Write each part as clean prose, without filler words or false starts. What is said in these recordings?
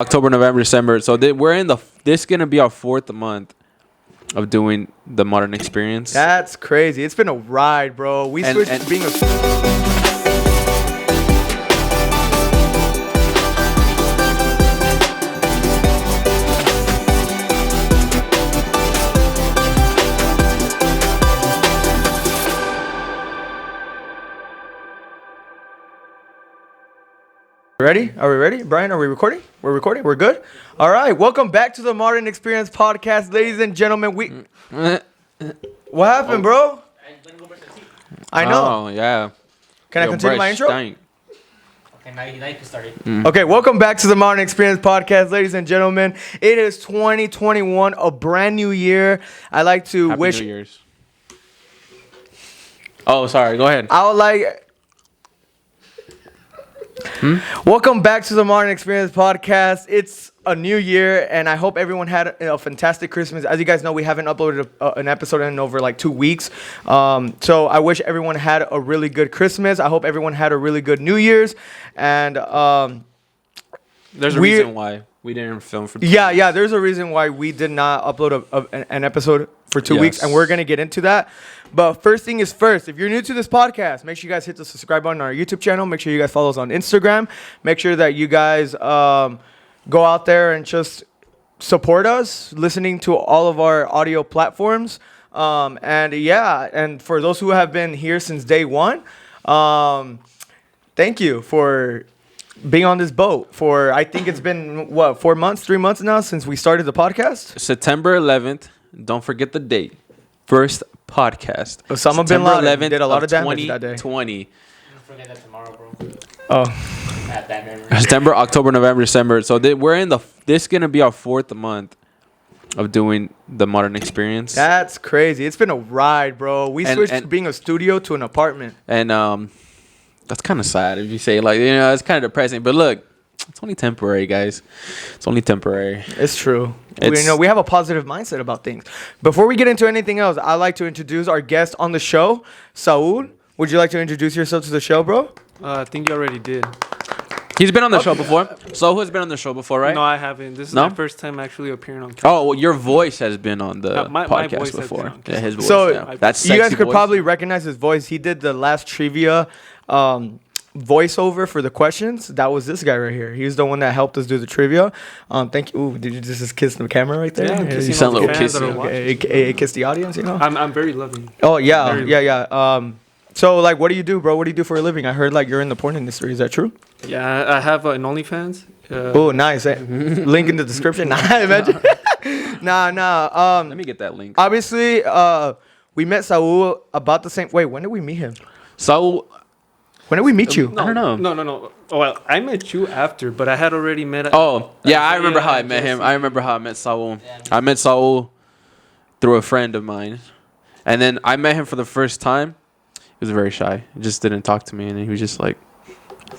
October, November, December. So we're in this is gonna be our fourth month of doing the modern experience. That's crazy. It's been a ride, bro. We switched to being a... Ready? Are we ready? Brian, are we recording? We're recording? We're good? All right. Welcome back to the Modern Experience Podcast. Ladies and gentlemen, What happened, bro? I know. Oh, yeah. Can I continue my intro? Stank. Okay, now you can start it. Okay, welcome back to the Modern Experience Podcast, ladies and gentlemen. It is 2021, a brand new year. I like to Happy wish... New Year's. Oh, sorry. Go ahead. I would like... Welcome back to the Modern Experience Podcast. It's a new year, and I hope everyone had a fantastic Christmas. As you guys know, we haven't uploaded an episode in over like 2 weeks. So I wish everyone had a really good Christmas. I hope everyone had a really good New Year's. And there's a reason why we didn't film for 2 weeks. Yeah. There's a reason why we did not upload an episode for 2 weeks, and we're going to get into that. But first thing is first, if you're new to this podcast, make sure you guys hit the subscribe button on our YouTube channel. Make sure you guys follow us on Instagram. Make sure that you guys go out there and just support us, listening to all of our audio platforms. And for those who have been here since day one, thank you for being on this boat for, I think it's been, 3 months now since we started the podcast? September 11th. Don't forget the date. First podcast. Osama bin Laden did a lot of damage that day. 2020. Don't forget that tomorrow, bro. Oh. Have that memory. September, October, November, December. So we're in this is gonna be our fourth month of doing the modern experience. That's crazy. It's been a ride, bro. We switched from being a studio to an apartment. And that's kind of sad if you say, like, it's kind of depressing. But look, it's only temporary, guys. It's only temporary. It's true. We have a positive mindset about things. Before we get into anything else, I'd like to introduce our guest on the show, Saul. Would you like to introduce yourself to the show, bro? I think you already did. He's been on the show before. Saul has been on the show before, right? No, I haven't. This is my first time actually appearing on camera. Oh, well, your voice has been on the my podcast voice before. Yeah, his voice. So that's you guys could voice. probably recognize his voice. He did the last trivia voiceover for the questions. That was this guy right here. He's the one that helped us do the trivia. Thank you. Ooh, did you just kiss the camera right there? Yeah, you sound a little kissy. Okay, kiss the audience, I'm very loving. Oh, yeah. So, like, what do you do, bro? What do you do for a living? I heard, like, you're in the porn industry. Is that true? Yeah, I have an OnlyFans. Oh, nice. Link in the description. Imagine. Nah. Let me get that link. Obviously, we met Saul about the same... Wait, when did we meet him? Saul... When did we meet you? I don't know. No. Well, I met you after, but I had already met... I remember how I met him. I remember how I met Saul. I met Saul through a friend of mine. And then I met him for the first time. He was very shy. He just didn't talk to me. And he was just like,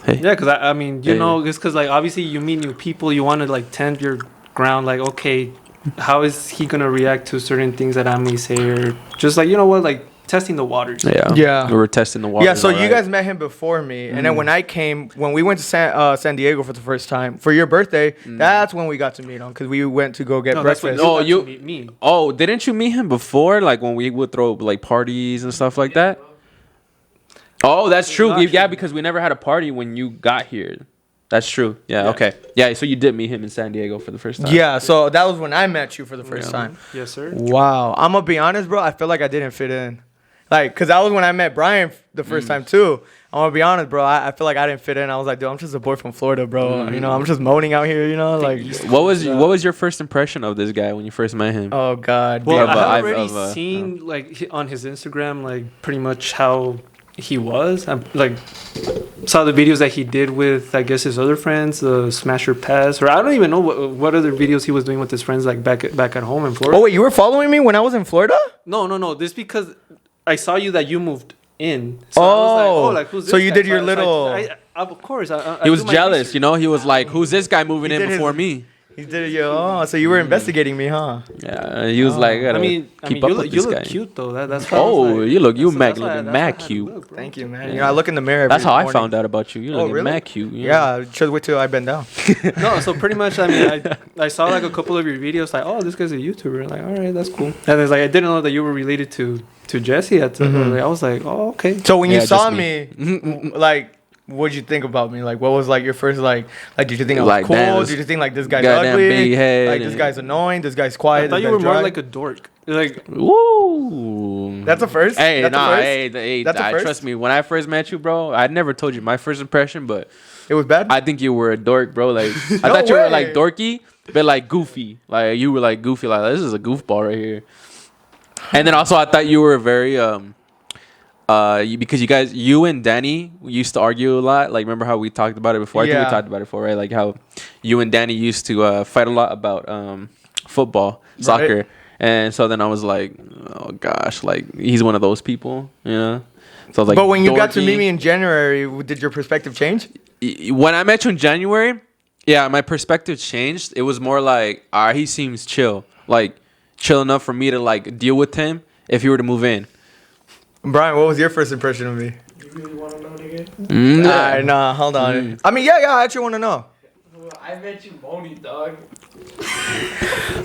hey. Yeah, because I mean, it's because, like, obviously you meet new people. You want to, like, tend your ground. Like, okay, how is he going to react to certain things that I may say? Or just, like, like, testing the waters. Yeah. We were testing the waters. Yeah, so you guys met him before me. And then when we went to San Diego for the first time, for your birthday, that's when we got to meet him. Because we went to go get breakfast. You meet me. Oh, didn't you meet him before? Like, when we would throw, like, parties and stuff like that? Oh, that's true. Yeah, because we never had a party when you got here. That's true. Yeah, okay. Yeah, so you did meet him in San Diego for the first time. Yeah, so that was when I met you for the first time. Yes, sir. Wow. I'm going to be honest, bro. I feel like I didn't fit in. Like, because that was when I met Brian the first time, too. I'm going to be honest, bro. I feel like I didn't fit in. I was like, dude, I'm just a boy from Florida, bro. I'm just moaning out here, like. What was your first impression of this guy when you first met him? Oh, God. Well, I've already seen, like, on his Instagram, like, pretty much how he was. I saw the videos that he did with, I guess, his other friends, the Smasher Pass, or I don't even know what other videos he was doing with his friends, like back at home in Florida. Oh wait, you were following me when I was in Florida? No. This because I saw you that you moved in. So I was like, who's this so you guy? Did your little? Of course. He was jealous, He was like, who's this guy moving in before me? He did it, yo. Oh, so you were investigating me, huh? Yeah, he was like, I keep up with you this look guy. cute though. That's why I was Oh, like, you that's looking why I mad had to cute. look, bro. Thank you, man. You know, I look in the mirror. That's every how I morning. found out about you. You looking really? mad cute. Yeah, just wait till I bend down. No, so pretty much, I mean, I saw like a couple of your videos, like, oh, this guy's a YouTuber. Like, all right, that's cool. And it's like I didn't know that you were related to Jesse at the I was like, oh, okay. So when you Yeah, saw just me, like, what'd you think about me? Like, what was like your first like? Did you think I was Like, cool? damn, Did you think like this guy's goddamn ugly? big head Like this and- guy's annoying. This guy's quiet. I thought this you were guy's more dry? like a dork. Like, Woo. That's a first. Hey, That's a nah, first? hey, That's a first? trust me. When I first met you, bro, I never told you my first impression, but It was bad. I think you were a dork, bro. Like, I No thought you were way. like dorky, but like goofy. Like you were like goofy. Like this is a goofball right here. And then also, I thought you were very because you and Danny used to argue a lot. Like, remember how we talked about it before? I think Yeah. we talked about it before, right? Like how you and Danny used to fight a lot about football, soccer. Right. And so then I was like, oh gosh, like he's one of those people, you know. So I was like, but when you got to dorky. meet me in January, did your perspective change? When I met you in January, yeah, my perspective changed. It was more like, he seems chill, like chill enough for me to like deal with him if he were to move in. Brian, what was your first impression of me? You really want to know it again? Nah, hold on. I mean, yeah, I actually want to know. Well, I met you Moni, dog.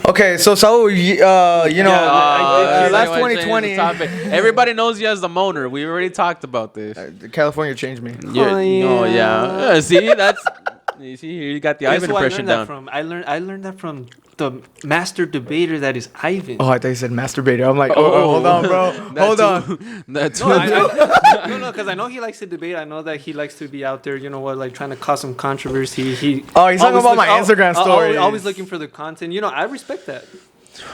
Okay, so Saul, you know, Anyways, last change the 2020, topic. Everybody knows you as the moaner. We already talked about this. California changed me. Oh yeah. See, that's. You see, here you got the guess Ivan who I impression learned that down. from? I learned that from the master debater that is Ivan. Oh, I thought you said masturbator. I'm like, hold on, bro. Hold on. That's No, no, because I know he likes to debate. I know that he likes to be out there, you know what, like trying to cause some controversy. Oh, he's talking always about my Instagram stories. Always looking for the content. You know, I respect that.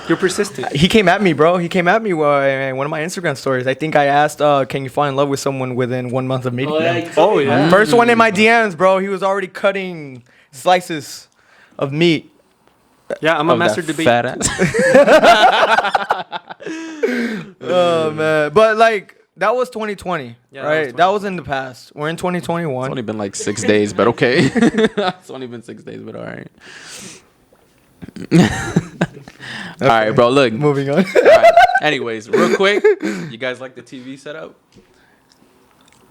You're persistent. He came at me, bro. He came at me in one of my Instagram stories. I think I asked, can you fall in love with someone within 1 month of meeting them? Oh, yeah. First one in my DMs, bro. He was already cutting slices of meat. Yeah, I'm a Of master that debater. fat ass. Oh, man. But, like, that was 2020, Yeah, right? That was in the past. We're in 2021. It's only been like 6 days, but okay. It's only been 6 days, but all right. All right, bro. Look. Moving on. All right. Anyways, real quick, you guys like the TV setup?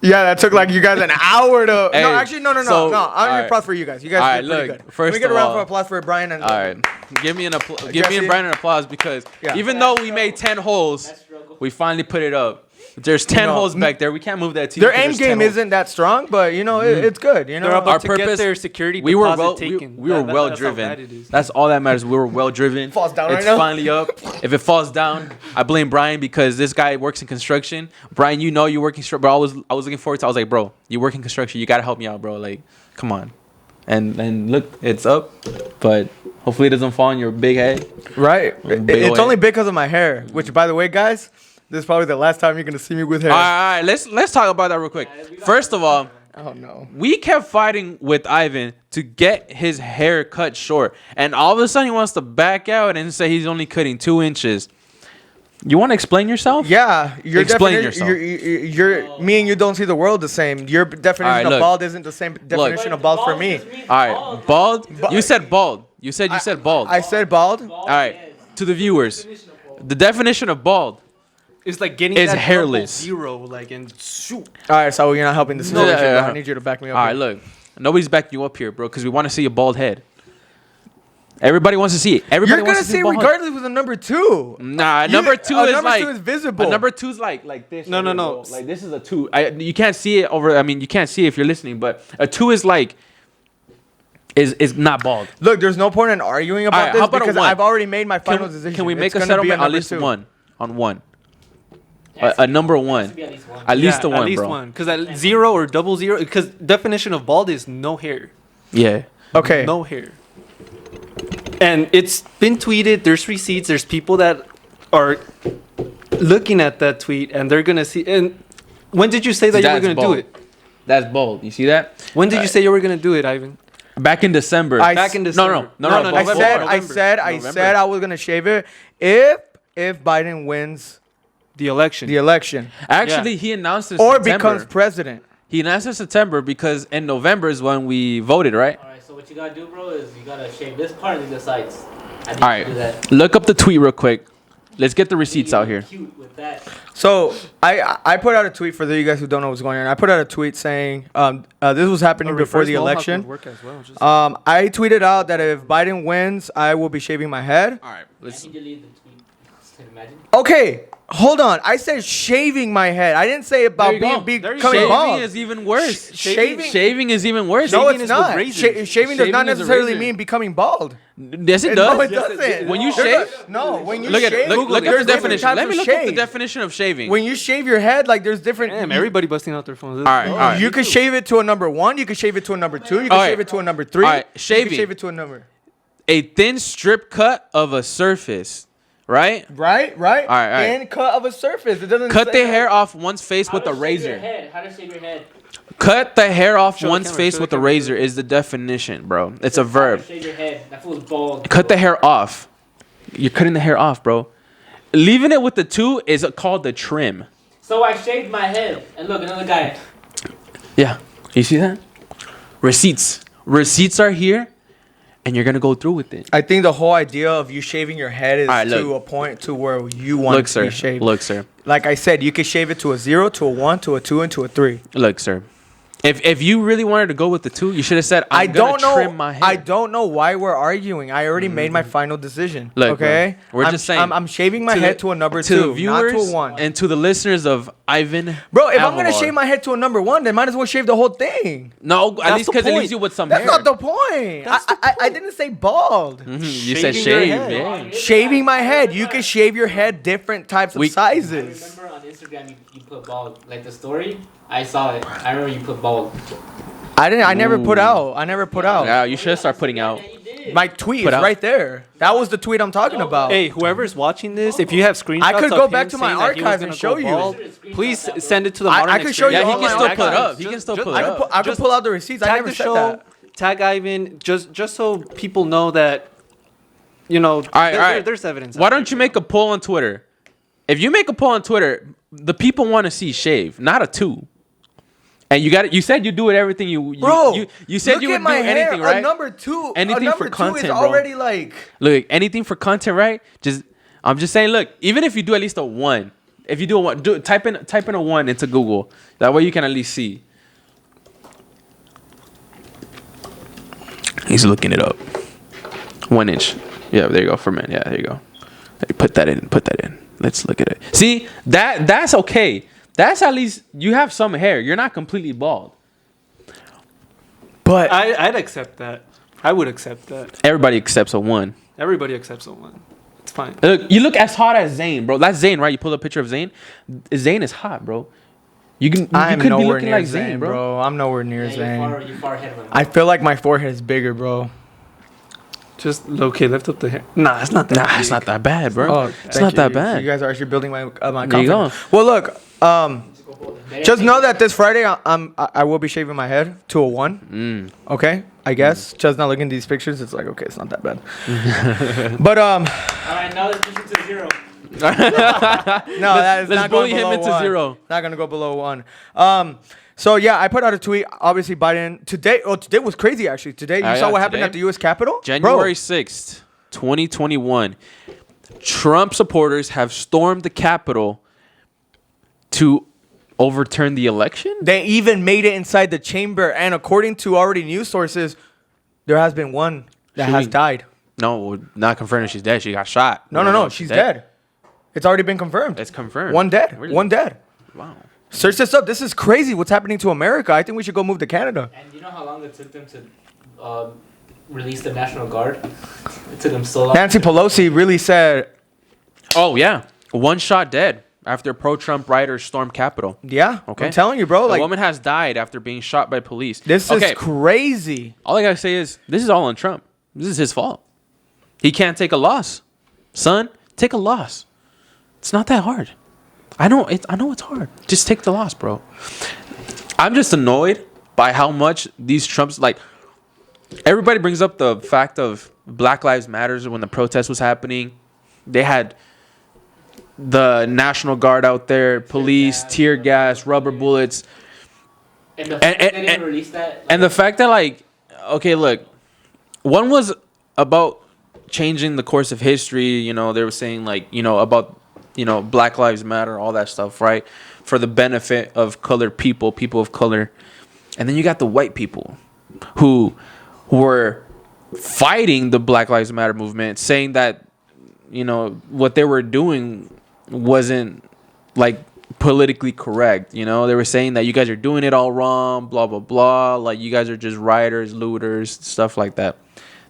Yeah, that took like you guys an hour to. Hey, no, actually, no. so, I'm gonna alright. applause for you guys. You guys Alright, did pretty look, good. first Let me get of a round all- of applause for Brian and. All right. Give me and Jesse? Brian an applause because Yeah. even though we made 10 holes, we finally put it up. There's 10 know, holes back there. We can't move that TV. Their 'cause end there's 10 game holes. isn't that strong, but you know it's good. You know, They're about Our to purpose- get their security We were deposit well. taken. We were That- well that's how bad it driven. is. That's all that matters. We were well driven. Falls down It's right now? finally up. If it falls down, I blame Brian because this guy works in construction. Brian, you know you work in construction, but I was looking forward to. I was like, bro, you work in construction. You gotta help me out, bro. Like, come on. And look, it's up, but hopefully it doesn't fall on your big head. right? Big It's ol' only because of my hair. Which, by the way, guys, this is probably the last time you're gonna see me with hair. All right, let's talk about that real quick. First of all, Oh no. we kept fighting with Ivan to get his hair cut short, and all of a sudden he wants to back out and say he's only cutting 2 inches. You want to explain yourself? Yeah, your Explain definition. yourself. You're me and you don't see the world the same. Your definition Alright, of look. bald isn't the same definition of bald for me. All right, bald. You said bald. You said bald. I said bald. All right, to the viewers, the definition of bald. It's like getting Is that hairless. double zero, like, and shoot. All right, so you're not helping the situation. Yeah. Bro. I need you to back me up. All right, here. look, nobody's backing you up here, bro, because we want to see a bald head. Everybody wants to see it. Everybody You're wants gonna to see see a bald head. regardless with a number 2. Nah, You- number two a is number like 2 is visible. A number 2's like this. No, right no, here, no. bro. Like this is a 2. You can't see it over. I mean, you can't see it if you're listening, but a 2 is like is not bald. Look, there's no point in arguing about Alright, this how about a because 1? I've already made my final decision. Can we It's make a gonna be settlement at number least 2. one on one? A number 1. Be at least one. At least the Yeah, one, at least bro. one, because zero or double zero. Because definition of bald is no hair. Yeah. Okay. No hair. And it's been tweeted. There's receipts. There's people that are looking at that tweet, and they're gonna see. And when did you say that you were That's gonna bald. do it? That's bold. You see that? When did you say you were gonna do it, Ivan? Back in December. Back in December. No. I November, said November. I was gonna shave it if Biden wins The election. the election Actually, Yeah. he announced it in or September. becomes president. He announced in September because in November is when we voted, right? Alright, so what you gotta do, bro, is you gotta shave this part and leave the sides. I need All you to do right, that. look up the tweet real quick. Let's get the receipts out here. Cute with that. So I put out a tweet for you guys who don't know what's going on. I put out a tweet saying this was happening before the election. I tweeted out that if Biden wins, I will be shaving my head. All right, I can delete the tweet. Can you imagine? Okay, hold on. I said shaving my head. I didn't say about becoming Shaving bald. is even worse. Shaving- Shaving is even worse. No, Shaving it's is with not. razors. Shaving does not Shaving is a necessarily razor. mean becoming bald. Yes, it does. No, it doesn't. When you There's shave, no. When you look at shave, look at there's the different definition. types Let me of look up the shave. definition of shaving. When you shave your head, like there's different. Damn, everybody busting out their phones. All right. You could shave it to a number 1. You could shave it to a number 2. You could All right. shave it to a number 3. All right, You shaving. could shave it to a number. A thin strip cut of a surface, right? Right. All right. And cut of a surface. It doesn't Cut say the hair off one's face with a How to shave your razor. head? How to shave your head? Cut the hair off Show the one's camera, face show the with a camera. razor is the definition, bro. It's a How to verb. shave your head. That fool's bald. Cut the hair off. You're cutting the hair off, bro. Leaving it with the 2 is called the trim. So I shaved my head. And look, another guy. Yeah. You see that? Receipts. Receipts are here, and you're gonna go through with it. I think the whole idea of you shaving your head is All right, to look. a point to where you want Look, it to sir. be shaved. Look, sir. Like I said, you could shave it to a 0, to a 1, to a 2, and to a 3. Look, sir. If you really wanted to go with the 2, you should have said, I I'm gonna don't know. trim my hair. I don't know why we're arguing. I already made my final decision. Look, okay, bro, we're I'm, just saying, I'm shaving my to head the- to a number to 2, the viewers not to a 1. and to the listeners of Ivan. Bro, if I'm gonna Avelar. shave my head to a number 1, then might as well shave the whole thing. No, at That's least the because it point. leaves you with some That's hair. not the point. That's the I didn't say bald. You said Shaving your shave, head. yeah. Shaving my head. You can shave your head different types of We- sizes. Remember on Instagram you put bald. Like the story? I saw it. I remember you put bald. I never put out. I never put out. Yeah, you should start putting out. Yeah, you did. My tweet Put is out. right there. That was the tweet I'm talking about. Hey, whoever's watching this, if you have screenshots, I could of go him back to my saying that he was archives gonna and show go you. bald, please send it to the I modern could show you Yeah, all he my can still put it archives. up. He can still put it up. I could pull out the receipts. I Tag never the said show, that. tag Ivan, just so people know that, you know, right. there's evidence. Why out don't you there, make a poll on Twitter? If you make a poll on Twitter, the people want to see shave, not a 2. And you got it. You said you do it everything Bro, you said look you at would do my hair. anything, right? A number 2. Anything a for number 2 content, is bro. already like. Look, anything for content, right? I'm just saying, look, even if you do at least a 1, if you do a 1, type in a 1 into Google. That way you can at least see. He's looking it up. 1 inch. Yeah, there you go for men. Yeah, there you go. Put that in. Let's look at it. See, that's okay. That's at least you have some hair. You're not completely bald. But I'd accept that. I would accept that. Everybody accepts a 1. Everybody accepts a 1. It's fine. Look, you look as hot as Zayn, bro. That's Zayn, right? You pull a picture of Zayn. Zayn is hot, bro. You could I'm be nowhere looking near like Zayn, bro. I'm nowhere near Yeah, Zayn. you far ahead of him. I feel like my forehead is bigger, bro. Just okay, lift up the hair. Nah, it's not that. Nah, it's not that bad, bro. Oh, it's thank not you. that bad. You guys are actually building my my There you confidence. go. Well, look, just know that this Friday I will be shaving my head to a 1. Okay, I guess. Just not looking at these pictures, it's like okay, it's not that bad. But All right, now let's push it to 0. no, that is let's not bully going him below into 1. 0. Not gonna go below 1. So yeah, I put out a tweet. Obviously, Biden today. Oh, today was crazy. Actually, today you saw yeah, what happened today? at the U.S. Capitol. January 6th, 2021. Trump supporters have stormed the Capitol to overturn the election. They even made it inside the chamber, and according to already news sources, there has been one that has Shooting. died. No, not confirming she's dead. She got shot. No, she's dead. It's already been confirmed. It's confirmed. One dead. Really? One dead. Wow. Search this up. This is crazy. What's happening to America? I think we should go move to Canada. And you know how long it took them to release the National Guard? It took them so long. Nancy Pelosi really said, Oh yeah, 1 shot dead after pro-Trump rioters stormed Capitol. "Yeah, Okay. I'm telling you, bro. A Like woman has died after being shot by police. this is crazy." All I gotta say is this is all on Trump. This is his fault. He can't take a loss. Son, take a loss. It's not that hard. I know it's hard. Just take the loss, bro. I'm just annoyed by how much these Trumps like. Everybody brings up the fact of Black Lives Matters when the protest was happening. They had the National Guard out there, police, tear gas, rubber bullets. And the fact that they didn't release that. And the fact that, like, okay, look, one was about changing the course of history. You know, they were saying like, you know, about, you know, Black Lives Matter, all that stuff, right? For the benefit of colored people, people of color. And then you got the white people who were fighting the Black Lives Matter movement, saying that, you know, what they were doing wasn't like politically correct. You know, they were saying that you guys are doing it all wrong, blah blah blah, like you guys are just rioters, looters, stuff like that.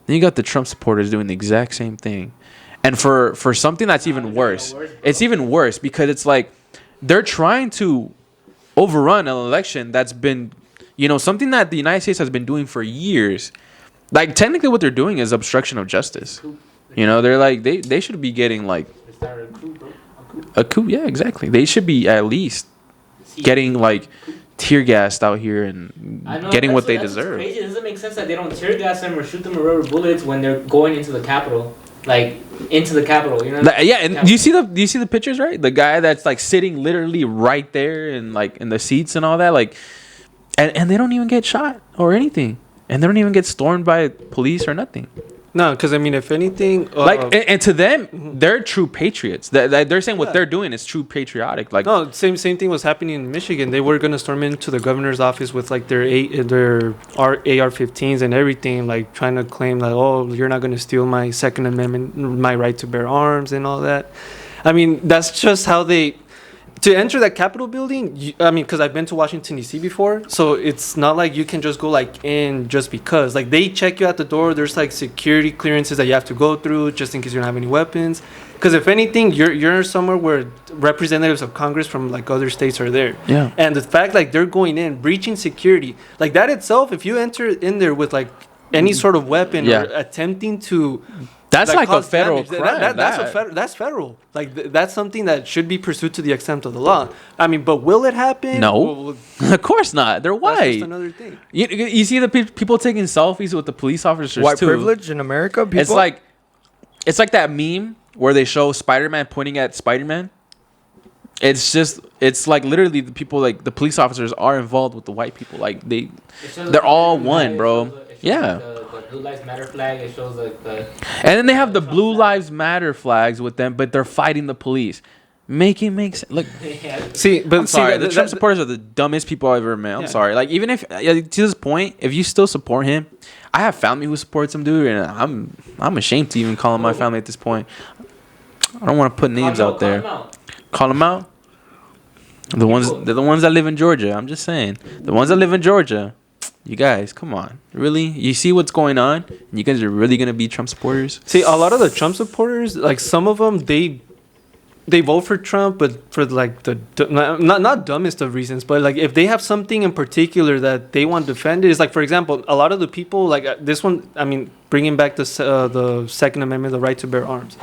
Then you got the Trump supporters doing the exact same thing. And for something that's even worse, it's even worse because it's like they're trying to overrun an election that's been, you know, something that the United States has been doing for years. Like technically what they're doing is obstruction of justice. You know, they're like they should be getting like a coup. Yeah, exactly. They should be at least getting like tear gassed out here and getting what they deserve. Crazy. It doesn't make sense that they don't tear gas them or shoot them with rubber bullets when they're going into the Capitol. Like into the Capitol, you know? Yeah, and do you see the pictures, right? The guy that's like sitting literally right there and like in the seats and all that, like, and they don't even get shot or anything, and they don't even get stormed by police or nothing. No, because I mean, if anything, like, and to them, they're true patriots. They're saying what they're doing is true patriotic. Like, no, same thing was happening in Michigan. They were gonna storm into the governor's office with like their AR-15s and everything, like trying to claim like, oh, you're not gonna steal my Second Amendment, my right to bear arms, and all that. I mean, that's just how they. To enter that Capitol building, I mean, because I've been to Washington, D.C. before, so it's not like you can just go, like, in just because. Like, they check you at the door. There's, like, security clearances that you have to go through just in case you don't have any weapons. Because if anything, you're somewhere where representatives of Congress from, like, other states are there. Yeah. And the fact, like, they're going in, breaching security, like, that itself, if you enter in there with, like, any sort of weapon or attempting to... That's like a federal damage. crime. That's federal. Like that's something that should be pursued to the extent of the law. I mean, but will it happen? No, of course not. They're white. That's just another thing. You see the people taking selfies with the police officers. White too. privilege in America. People? It's like that meme where they show Spider-Man pointing at Spider-Man. It's like literally the people, like the police officers are involved with the white people. Like they're all one, bro. Yeah. The Blue Lives Matter flag. It shows like the. And then they have the Blue Lives Matter flags with them, but they're fighting the police. Make sense. Look, see, but I'm sorry. The Trump supporters are the dumbest people I've ever met. I'm sorry. Like even if to this point, if you still support him, I have family who supports him, dude, and I'm ashamed to even call him my family at this point. I don't want to put names out there. Call them out. They're the ones that live in Georgia. I'm just saying, the ones that live in Georgia. You guys, come on. Really? You see what's going on? And you guys are really going to be Trump supporters? See, a lot of the Trump supporters, like some of them, they vote for Trump, but for like the not dumbest of reasons, but like if they have something in particular that they want defended, is like, for example, a lot of the people, like this one, I mean, bringing back the Second Amendment, the right to bear arms.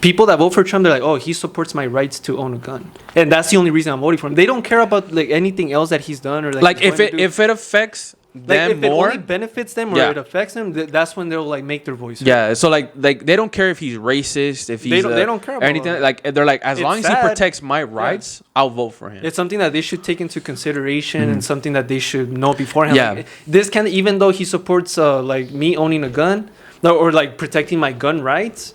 People that vote for Trump, they're like, oh, he supports my rights to own a gun, and that's the only reason I'm voting for him. They don't care about like anything else that he's done or like if it affects them if more, it only benefits them or it affects them, that's when they'll like make their voice heard. Yeah, so like they don't care if he's racist, if he's they don't care about anything. Like they're like, as long as he protects my rights, I'll vote for him. It's something that they should take into consideration and something that they should know beforehand. Yeah, like, this can, even though he supports like me owning a gun or like protecting my gun rights.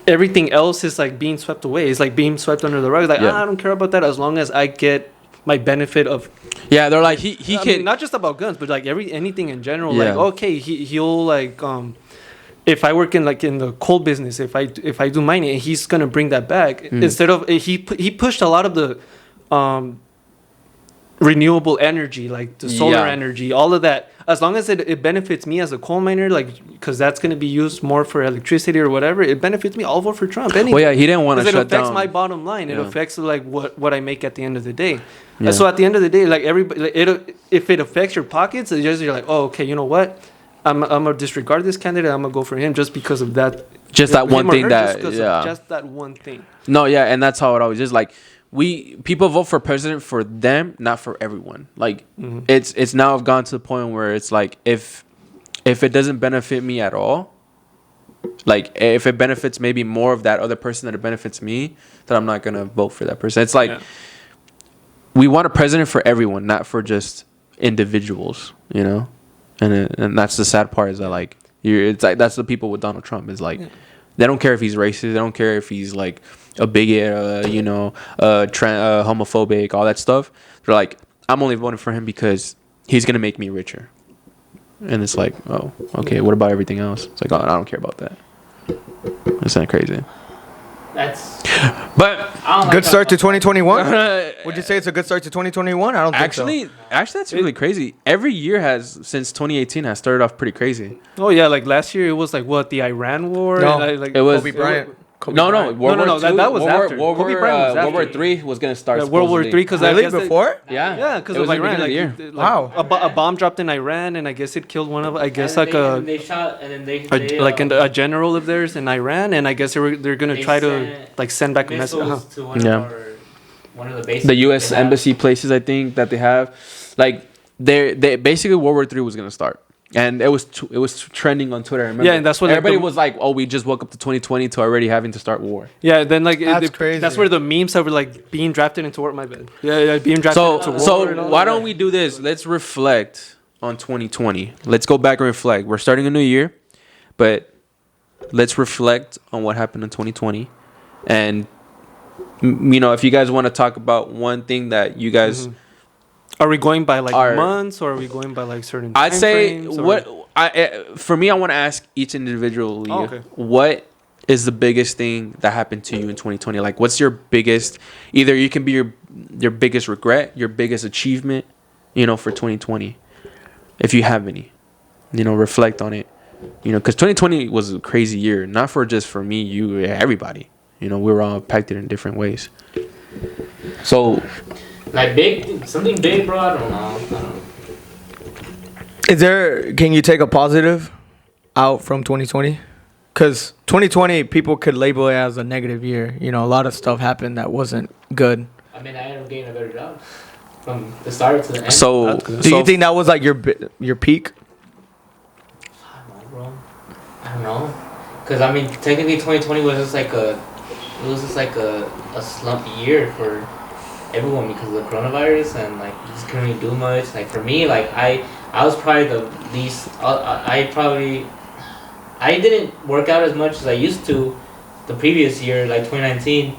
Everything else is like being swept away. It's like being swept under the rug. Like, I don't care about that as long as I get my benefit of. Yeah, they're like he can mean, not just about guns, but like anything in general. Yeah. Like, okay, he'll like if I work in like in the coal business, if I do mining, he's gonna bring that back instead of he pushed a lot of the renewable energy, like the solar energy, all of that. As long as it benefits me as a coal miner, like, because that's going to be used more for electricity or whatever, it benefits me. I'll vote for Trump. Well, yeah, he didn't want to shut down. It affects my bottom line. It affects like what I make at the end of the day. Yeah. And so at the end of the day, like everybody, like, if it affects your pockets, it's just you're like, oh, okay, you know what? I'm gonna disregard this candidate. I'm gonna go for him just because of that. Just that one thing just that one thing. No, yeah, and that's how it always is. Like. People vote for president for them, not for everyone. Like it's now gone to the point where it's like if it doesn't benefit me at all, like if it benefits maybe more of that other person than it benefits me, then I'm not gonna vote for that person. It's like we want a president for everyone, not for just individuals, you know. And that's the sad part is that like It's like that's the people with Donald Trump. Is like they don't care if he's racist. They don't care if he's like a bigot, homophobic, all that stuff. They're like, I'm only voting for him because he's gonna make me richer. And it's like, oh, okay. What about everything else? It's like, oh, I don't care about that. That's not crazy. That's. But I don't like Good start to that. 2021. Would you say it's a good start to 2021? I don't think so. actually, that's really crazy. Every year has since 2018 has started off pretty crazy. Oh yeah, like last year it was like what, the Iran war? No, and like it was- Kobe Bryant. No, Bryant. World No, War II, that was World War- after. World Kobe War, Bryant was World War after. III was gonna start. World War supposedly. III, because Really? Before? Yeah, Yeah, because It of was in the Iran. beginning Like, of the year. Wow. a bomb dropped in Iran, and I guess it killed one of, I guess, And like they shot, and then they like a general of theirs in Iran, and I guess they're gonna They try to sent like send back a message. missiles to Yeah. one of the bases. The U.S. they have. embassy places, I think that they have, like they basically World War III was gonna start, and it was trending on Twitter. I remember. Yeah, and that's what, like, everybody the- was like, "Oh, we just woke up to 2020 to already having to start war." Yeah, then like That's crazy. That's where the memes that were like being drafted into war. My bad. Yeah, being drafted into war. and So all why that. don't we do this? Let's reflect on 2020. Let's go back and reflect. We're starting a new year, but let's reflect on what happened in 2020, and if you guys want to talk about one thing that you guys. Are we going by like Are- months, or are we going by like certain? I'd time say frames, or- for me, I want to ask each individually, Oh, okay. what is the biggest thing that happened to you in 2020? Like, what's your biggest? Either you can be your biggest regret, your biggest achievement, for 2020, if you have any. Reflect on it. Because 2020 was a crazy year, not just for me, you, everybody. We were all impacted in different ways. So. Like something big, bro. I don't know. Can you take a positive out from 2020? Because 2020, people could label it as a negative year. A lot of stuff happened that wasn't good. I mean, I ended up getting a better job from the start to the end. So, That's good. Do you think that was like your peak? I don't know, bro. I don't know. Cause I mean, technically, 2020 was just like a slump year for everyone because of the coronavirus, and like you just couldn't really do much. Like for me, like I was probably the least. I didn't work out as much as I used to the previous year, like 2019,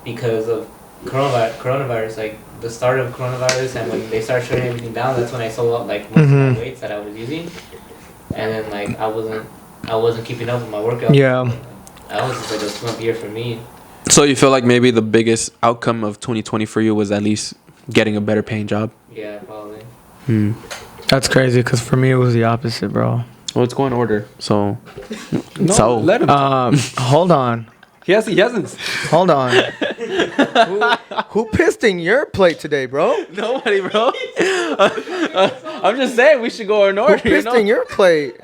because of coronavirus. Like the start of coronavirus, and when they started shutting everything down, that's when I sold out like most of my weights that I was using, and then like I wasn't keeping up with my workout. Yeah. That was just like a slump year for me. So you feel like maybe the biggest outcome of 2020 for you was at least getting a better paying job? Yeah, probably. That's crazy because for me, it was the opposite, bro. Well, it's going in order. So, No, let him. Hold on. He hasn't. Hold on. who pissed in your plate today, bro? nobody, bro. I'm just saying we should go in order. Who pissed in your plate?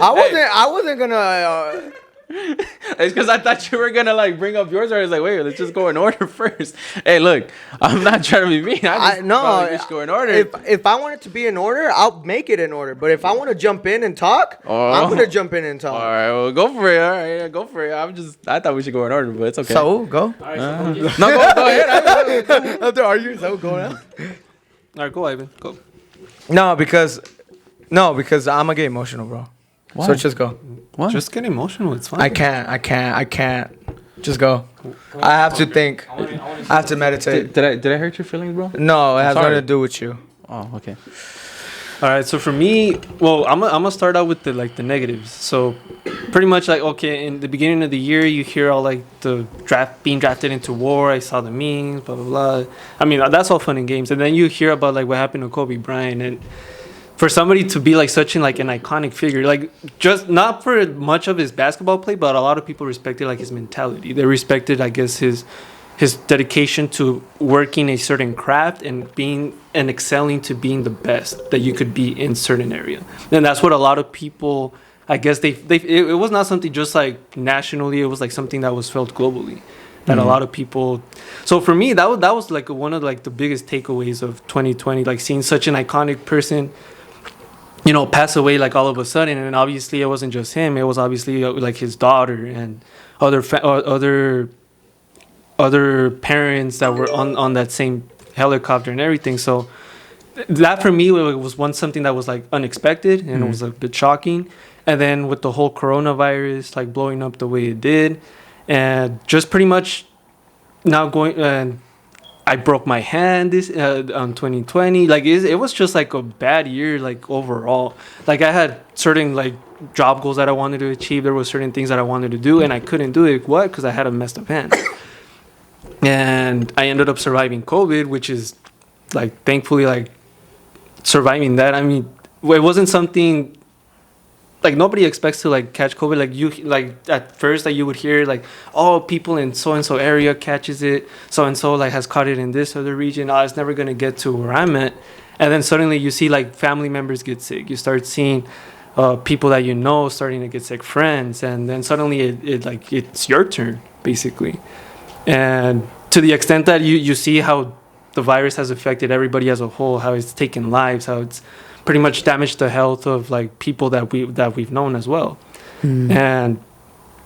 I wasn't gonna. It's because I thought you were gonna like bring up yours. Or I was like, wait, let's just go in order first. Hey, look, I'm not trying to be mean. I just thought we should go in order. If I want it to be in order, I'll make it in order. But if I want to jump in and talk, I'm gonna jump in and talk. All right, well, go for it. All right, yeah, go for it. I thought we should go in order, but it's okay. So go. All right, so we'll just- no, go ahead. After arguing, so go now. All right, go, Ivan. Go. No, because I'm gonna get emotional, bro. Why? So just go. What? Just get emotional. It's fine. I can't. Just go. I have to think. I wanna I have to meditate. Did I hurt your feelings, bro? No, it has Sorry. nothing to do with you. Oh, okay. All right, so for me, well, I'm gonna start out with the negatives. So, pretty much like, okay, in the beginning of the year, you hear all like the being drafted into war. I saw the memes, blah blah blah. I mean, that's all fun and games, and then you hear about like what happened to Kobe Bryant, and for somebody to be like such an iconic figure, like just not for much of his basketball play, but a lot of people respected like his mentality. They respected, I guess, his dedication to working a certain craft and being and excelling to being the best that you could be in certain area. And that's what a lot of people, I guess, it was not something just like nationally. It was like something that was felt globally. That a lot of people. So for me, that was like one of like the biggest takeaways of 2020. Like seeing such an iconic person, pass away like all of a sudden. And obviously it wasn't just him. It was obviously like his daughter and other parents that were on that same helicopter and everything. So that for me was something that was like unexpected and it was a bit shocking. And then with the whole coronavirus like blowing up the way it did, and just pretty much now going and I broke my hand this on 2020. Like it was just like a bad year, like overall. Like I had certain like job goals that I wanted to achieve. There were certain things that I wanted to do, and I couldn't do it. What? Because I had a messed up hand. And I ended up surviving COVID, which is like thankfully like surviving that. I mean, it wasn't something like nobody expects to like catch COVID. Like you, like at first, like you would hear like, oh, people in so and so area catches it. So and so like has caught it in this other region. Oh, it's never gonna get to where I'm at. And then suddenly you see like family members get sick. You start seeing people that you know starting to get sick, friends, and then suddenly it like it's your turn basically. And to the extent that you see how the virus has affected everybody as a whole, how it's taken lives, how it's pretty much damaged the health of like people that we've known as well. And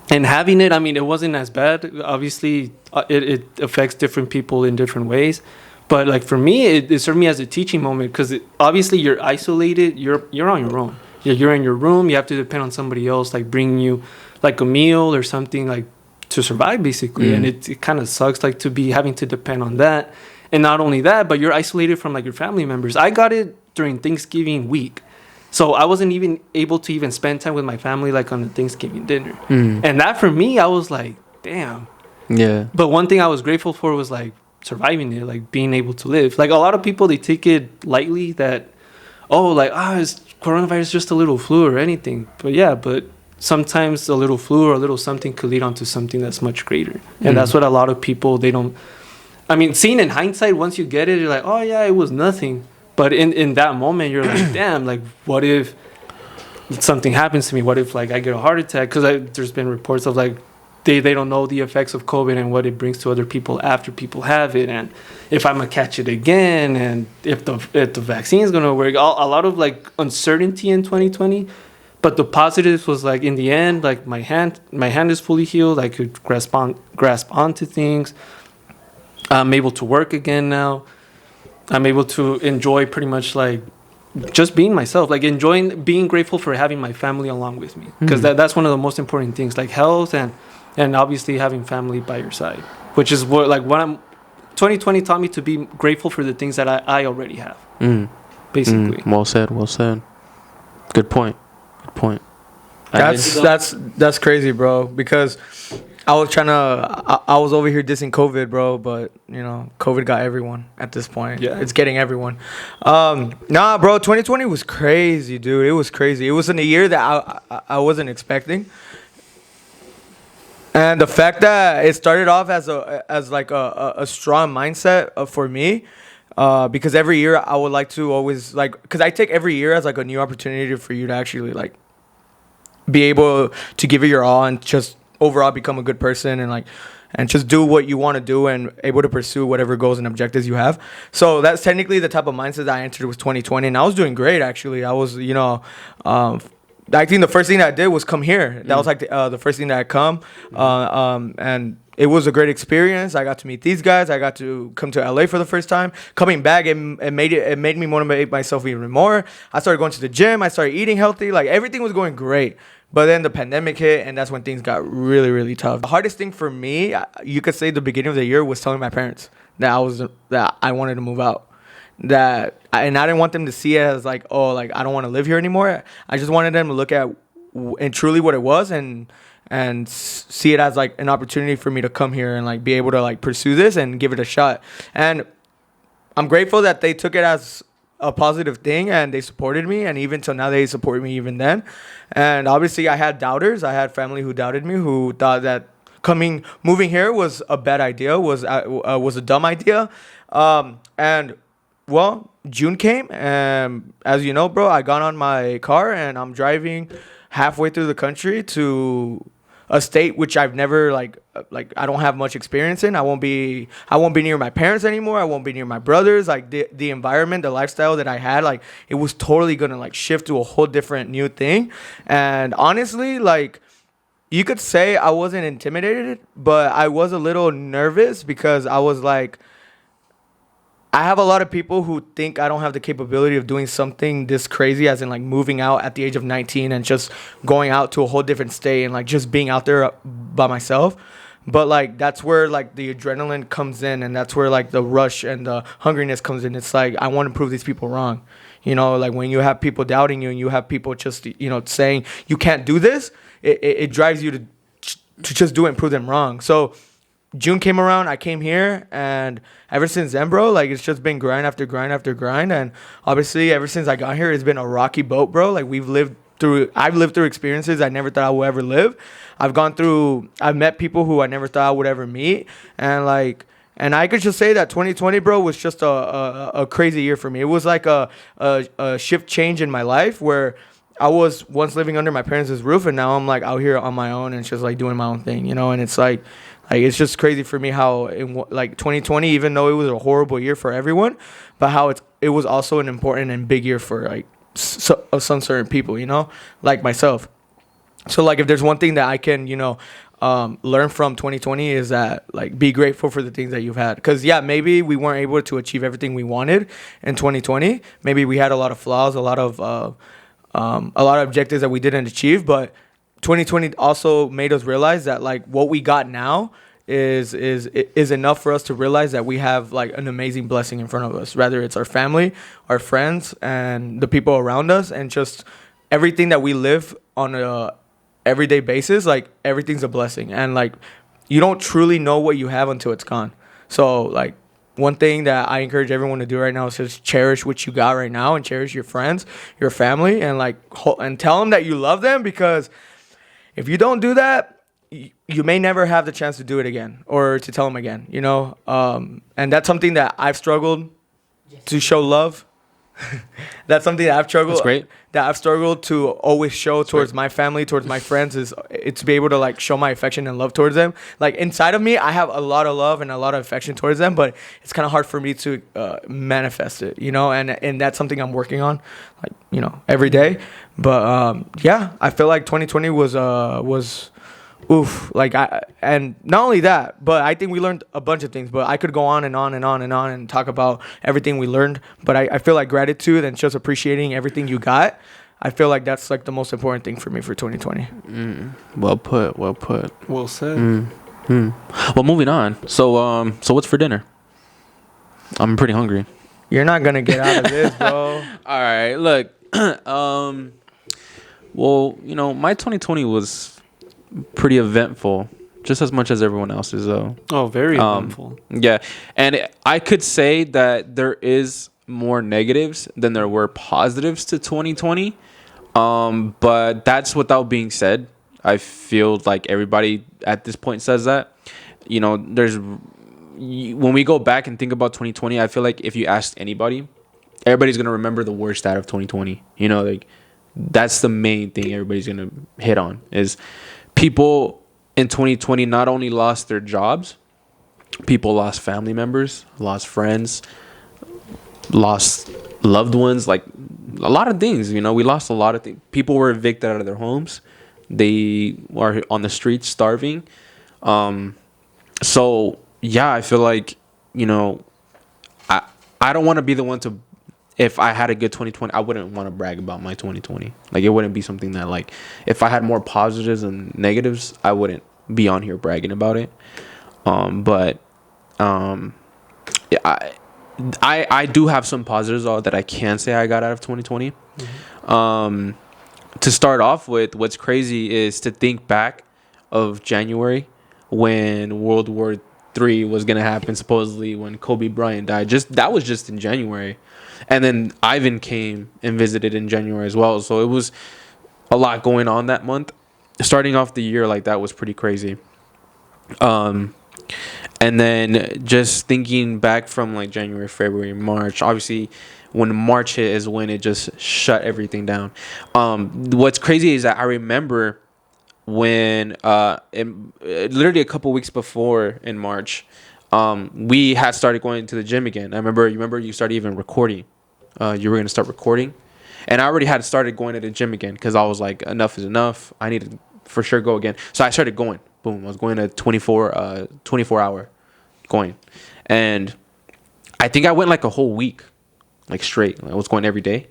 having it, I mean, it wasn't as bad. Obviously, it affects different people in different ways. But like for me, it served me as a teaching moment because obviously you're isolated. You're on your own. You're in your room. You have to depend on somebody else, like bringing you like a meal or something like to survive, basically. And it kind of sucks like to be having to depend on that. And not only that, but you're isolated from like your family members. I got it during Thanksgiving week. So I wasn't even able to even spend time with my family like on the Thanksgiving dinner. And that for me, I was like, damn. Yeah. But one thing I was grateful for was like surviving it, like being able to live. Like a lot of people, they take it lightly that, oh, like, is coronavirus just a little flu or anything? But yeah, but sometimes a little flu or a little something could lead on to something that's much greater. And that's what a lot of people, they don't, I mean, seeing in hindsight, once you get it, you're like, oh yeah, it was nothing. But in that moment, you're like, damn, like, what if something happens to me? What if, like, I get a heart attack? Because there's been reports of, like, they don't know the effects of COVID and what it brings to other people after people have it. And if I'm going to catch it again, and if the vaccine is going to work, a lot of, like, uncertainty in 2020. But the positives was, like, in the end, like, my hand is fully healed. I could grasp onto things. I'm able to work again now. I'm able to enjoy pretty much like just being myself, like being grateful for having my family along with me. Because that's one of the most important things, like health and obviously having family by your side, which is what 2020 taught me to be grateful for the things that I already have. Basically. Well said. Good point. That's crazy, bro, because I was over here dissing COVID, bro, but you know, COVID got everyone at this point. Yeah. It's getting everyone. Nah, bro, 2020 was crazy, dude. It was crazy. It was in a year that I wasn't expecting. And the fact that it started off as a strong mindset for me, because every year I would like to always because I take every year as like a new opportunity for you to actually like be able to give it your all and just overall become a good person and just do what you want to do and able to pursue whatever goals and objectives you have. So that's technically the type of mindset that I entered with 2020, and I was doing great actually. I was, I think the first thing that I did was come here. That was like the first thing that I come, and it was a great experience. I got to meet these guys. I got to come to LA for the first time. Coming back, it made me motivate myself even more. I started going to the gym. I started eating healthy. Like everything was going great. But then the pandemic hit, and that's when things got really, really tough. The hardest thing for me, you could say the beginning of the year, was telling my parents that I wanted to move out. And I didn't want them to see it as like, oh, like I don't want to live here anymore. I just wanted them to look at and truly what it was and see it as like an opportunity for me to come here and like be able to like pursue this and give it a shot. And I'm grateful that they took it as a positive thing and they supported me, and even till now they support me even then. And obviously I had doubters. I had family who doubted me, who thought that moving here was a bad idea, was a dumb idea. And well, June came, and as you know, bro, I got on my car and I'm driving halfway through the country to a state which I've never like I don't have much experience in. I won't be near my parents anymore. I won't be near my brothers. Like the environment, the lifestyle that I had, like it was totally gonna like shift to a whole different new thing. And honestly, like you could say I wasn't intimidated, but I was a little nervous because I was like, I have a lot of people who think I don't have the capability of doing something this crazy, as in like moving out at the age of 19 and just going out to a whole different state and like just being out there by myself. But like that's where like the adrenaline comes in, and that's where like the rush and the hungriness comes in. It's like I want to prove these people wrong. You know, like when you have people doubting you and you have people just, you know, saying you can't do this, it drives you to just do it and prove them wrong. So June came around, I came here, and ever since then, bro, like it's just been grind after grind after grind. And obviously, ever since I got here, it's been a rocky boat, bro. Like I've lived through experiences I never thought I would ever live. I've met people who I never thought I would ever meet, and I could just say that 2020, bro, was just a crazy year for me. It was like a shift change in my life where I was once living under my parents' roof, and now I'm like out here on my own and just like doing my own thing, you know. And it's like it's just crazy for me how like 2020, even though it was a horrible year for everyone, but how it was also an important and big year for like some certain people, you know, like myself. So like if there's one thing that I can, you know, learn from 2020 is that like be grateful for the things that you've had, because yeah, maybe we weren't able to achieve everything we wanted in 2020. Maybe we had a lot of flaws, a lot of objectives that we didn't achieve, but 2020 also made us realize that like what we got now is enough for us to realize that we have like an amazing blessing in front of us, whether it's our family, our friends, and the people around us, and just everything that we live on a everyday basis. Like everything's a blessing, and like you don't truly know what you have until it's gone. So like one thing that I encourage everyone to do right now is just cherish what you got right now, and cherish your friends, your family, and like and tell them that you love them, because if you don't do that, you may never have the chance to do it again or to tell them again, you know. And that's something that I've struggled to show love. That's something that I've struggled to always show towards my family, towards my friends, is to be able to like show my affection and love towards them. Like inside of me, I have a lot of love and a lot of affection towards them, but it's kind of hard for me to manifest it, you know. And that's something I'm working on, like, you know, every day. But yeah, I feel like 2020 was oof. Like and not only that, but I think we learned a bunch of things. But I could go on and on and on and on and talk about everything we learned. But I feel like gratitude and just appreciating everything you got, I feel like that's like the most important thing for me for 2020. Well put. Well said. Well, moving on. So what's for dinner? I'm pretty hungry. You're not gonna get out of this, bro. All right, look. Well, you know, my 2020 was pretty eventful, just as much as everyone else's, though. Oh, very eventful. Yeah, and I could say that there is more negatives than there were positives to 2020. But that's without being said. I feel like everybody at this point says that. You know, when we go back and think about 2020, I feel like if you asked anybody, everybody's gonna remember the worst out of 2020. You know, like that's the main thing everybody's gonna hit on is people in 2020 not only lost their jobs, people lost family members, lost friends, lost loved ones, like a lot of things. You know, we lost a lot of things. People were evicted out of their homes. They are on the streets starving. So yeah, I feel like, you know, I don't want to be the one to, if I had a good 2020, I wouldn't want to brag about my 2020. Like it wouldn't be something that, like, if I had more positives and negatives, I wouldn't be on here bragging about it. But I do have some positives that I can say I got out of 2020. To start off with, what's crazy is to think back of January when World War III was gonna happen, supposedly when Kobe Bryant died. That was just in January, and then Ivan came and visited in January as well. So it was a lot going on that month. Starting off the year like that was pretty crazy. And then just thinking back from like January, February, March, obviously when March hit is when it just shut everything down. What's crazy is that I remember when literally a couple weeks before in March, we had started going to the gym again. You remember you started even recording. You were going to start recording. And I already had started going to the gym again because I was like, enough is enough. I need to for sure go again. So I started going. Boom. I was going to 24 hour going. And I think I went like a whole week, like straight. I was going every day,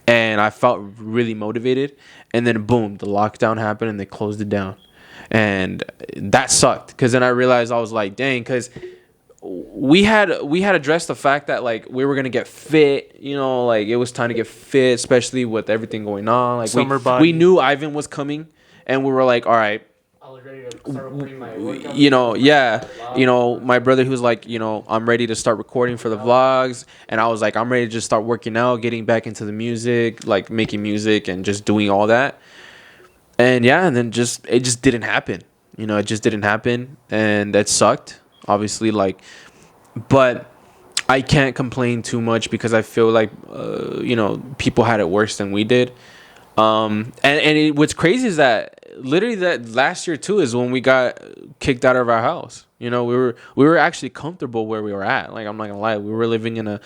and I felt really motivated. And then boom, the lockdown happened and they closed it down, and that sucked. Because then I realized I was like, dang, because we had addressed the fact that like we were gonna get fit, you know, like it was time to get fit, especially with everything going on. Like Summer we body. knew Ivan was coming, and we were like, all right. I was ready to start recording my workout. You know, yeah, you know, my brother, he was like, you know, I'm ready to start recording for the vlogs, and I was like, I'm ready to just start working out, getting back into the music, like making music and just doing all that. And yeah, and then it just didn't happen. You know, it just didn't happen, and that sucked, obviously, like, but I can't complain too much because I feel like, you know, people had it worse than we did. What's crazy is that literally that last year too is when we got kicked out of our house. You know, we were actually comfortable where we were at. Like, I'm not gonna lie, we were living in a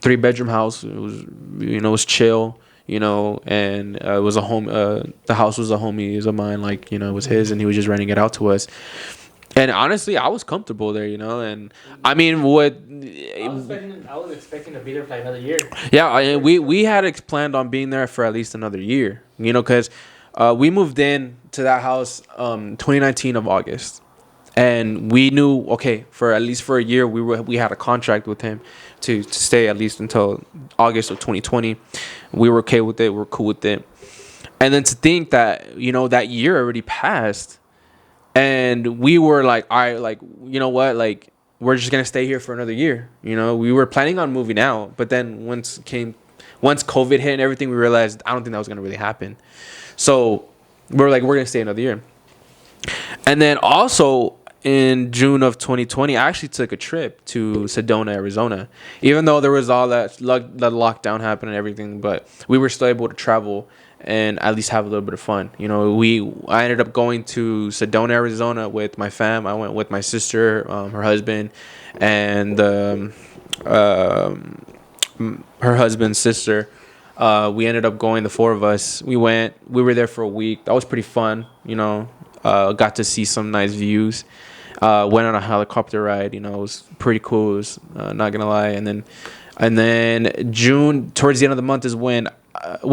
3-bedroom house. It was, you know, it was chill. You know, and it was a home. The house was a homie's of mine. Like, you know, it was his, and he was just renting it out to us. And honestly, I was comfortable there, you know. And I mean, I was expecting to be there for like another year. Yeah, we had planned on being there for at least another year, you know, because we moved in to that house 2019 of August, and we knew, okay, for at least for a year we had a contract with him to stay at least until August of 2020. We were okay with it. We were cool with it. And then to think that, you know, that year already passed, and we were like, all right, like, you know what, like, we're just gonna stay here for another year. You know, we were planning on moving out, but then once COVID hit and everything, we realized I don't think that was gonna really happen. So we're like, we're gonna stay another year. And then also in June of 2020, I actually took a trip to Sedona, Arizona. Even though there was all that lockdown happened and everything, but we were still able to travel and at least have a little bit of fun. You know, I ended up going to Sedona, Arizona with my fam. I went with my sister, her husband, and her husband's sister. We ended up going, the 4 of us. We were there for a week. That was pretty fun, you know. Got to see some nice views. Went on a helicopter ride, you know, it was pretty cool. It was, not gonna lie. And then June, towards the end of the month, is when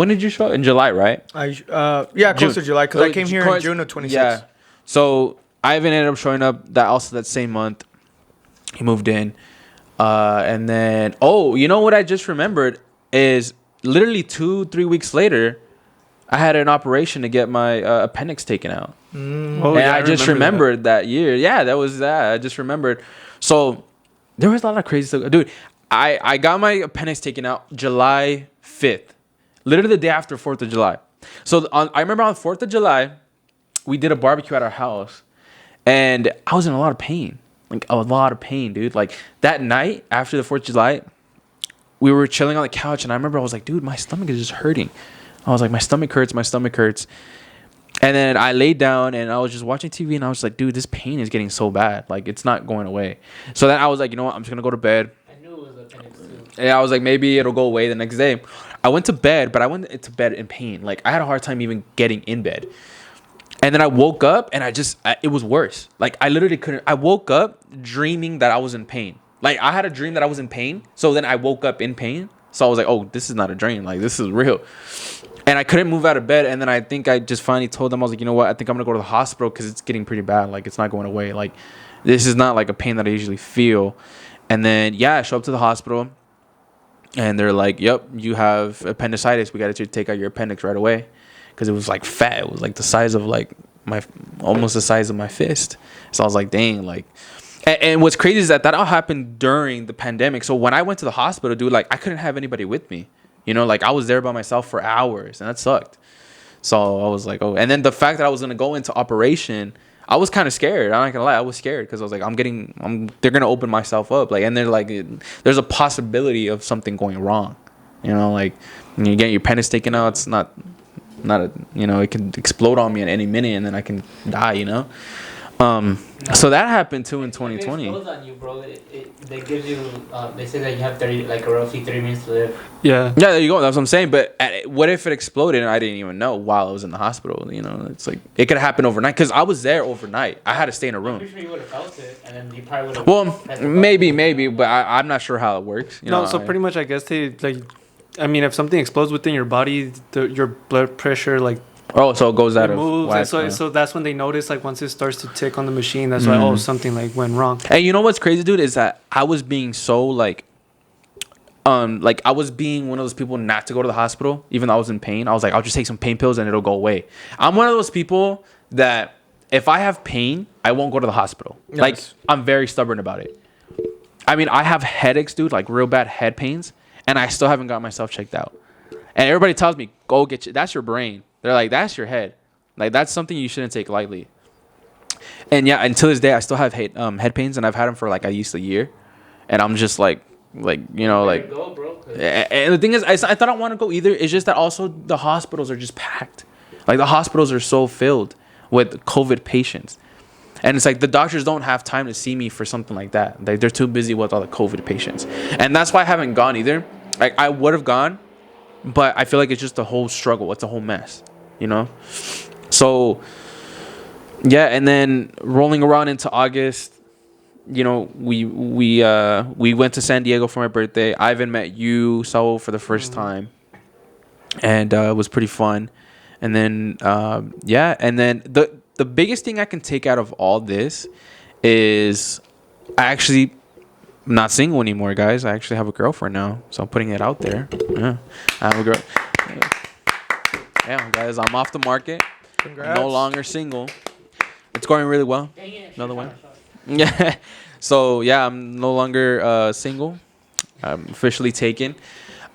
did you show up? In July, right? Yeah, close to July, because I came here in June of 26. Yeah. So Ivan ended up showing up that same month. He moved in, and then you know what I just remembered is literally 2-3 weeks later, I had an operation to get my appendix taken out. And I just remembered that year. Yeah, that was that. I just remembered. So there was a lot of crazy stuff. Dude, I got my appendix taken out July 5th. Literally the day after 4th of July. So I remember on 4th of July, we did a barbecue at our house. And I was in a lot of pain. Like, a lot of pain, dude. Like, that night after the 4th of July, we were chilling on the couch. And I remember I was like, dude, my stomach is just hurting. I was like, my stomach hurts. And then I laid down and I was just watching TV and I was like, dude, this pain is getting so bad. Like, it's not going away. So then I was like, you know what? I'm just going to go to bed. I knew it was appendix too. And I was like, maybe it'll go away the next day. I went to bed, but I went to bed in pain. Like, I had a hard time even getting in bed. And then I woke up and it was worse. Like, I literally couldn't. I woke up dreaming that I was in pain. Like, I had a dream that I was in pain. So then I woke up in pain. So I was like, oh, this is not a dream. Like, this is real. And I couldn't move out of bed. And then I think I just finally told them, I was like, you know what? I think I'm going to go to the hospital because it's getting pretty bad. Like, it's not going away. Like, this is not like a pain that I usually feel. And then, yeah, I show up to the hospital. And they're like, yep, you have appendicitis. We got to take out your appendix right away. Because it was like fat. It was like the size of like almost the size of my fist. So I was like, dang, like. And what's crazy is that all happened during the pandemic. So when I went to the hospital, dude, like, I couldn't have anybody with me. You know, like, I was there by myself for hours, and that sucked. So I was like, oh. And then the fact that I was going to go into operation, I was kind of scared. I'm not going to lie. I was scared because I was like, they're going to open myself up. Like, and they're like, there's a possibility of something going wrong. You know, like, when you get your appendix taken out, it's not a, you know, it can explode on me at any minute, and then I can die, you know. So that happened too in If it 2020. explodes on you, bro, they give you. They say that you have 30, like roughly 30 minutes to live. Yeah. Yeah, there you go. That's what I'm saying. But what if it exploded and I didn't even know while I was in the hospital? You know, it's like it could happen overnight because I was there overnight. I had to stay in a I'm room. pretty sure you would have felt it, and then you probably would have. Well, maybe, but I'm not sure how it works. You No, know, so pretty much, I guess they like. I mean, if something explodes within your body, your blood pressure like Oh, so it goes out of moves, whack, and so yeah. so that's when they notice like once it starts to tick on the machine, that's why something like went wrong. And you know what's crazy, dude, is that I was being so like I was being one of those people not to go to the hospital, even though I was in pain. I was like, I'll just take some pain pills and it'll go away. I'm one of those people that if I have pain, I won't go to the hospital. Nice. Like, I'm very stubborn about it. I mean, I have headaches, dude, like real bad head pains, and I still haven't got myself checked out. And everybody tells me, go get you. That's your brain. They're like, that's your head. Like, that's something you shouldn't take lightly. And yeah, until this day, I still have head pains, and I've had them for like at least a year. And I'm just like you know, like. Go, bro. And the thing is, I thought I don't want to go either. It's just that also the hospitals are just packed. Like, the hospitals are so filled with COVID patients. And it's like the doctors don't have time to see me for something like that. Like, they're too busy with all the COVID patients. And that's why I haven't gone either. Like, I would have gone, but I feel like it's just a whole struggle. It's a whole mess, you know? So, yeah, and then rolling around into August, you know, we went to San Diego for my birthday. Ivan met you, Saul, for the first time. And it was pretty fun. And then, yeah, and then the biggest thing I can take out of all this is I actually am not single anymore, guys. I actually have a girlfriend now. So I'm putting it out there. Yeah, I have a girl. Yeah, guys, I'm off the market. Congrats. No longer single. It's going really well. Another one. Yeah. So, yeah, I'm no longer single. I'm officially taken.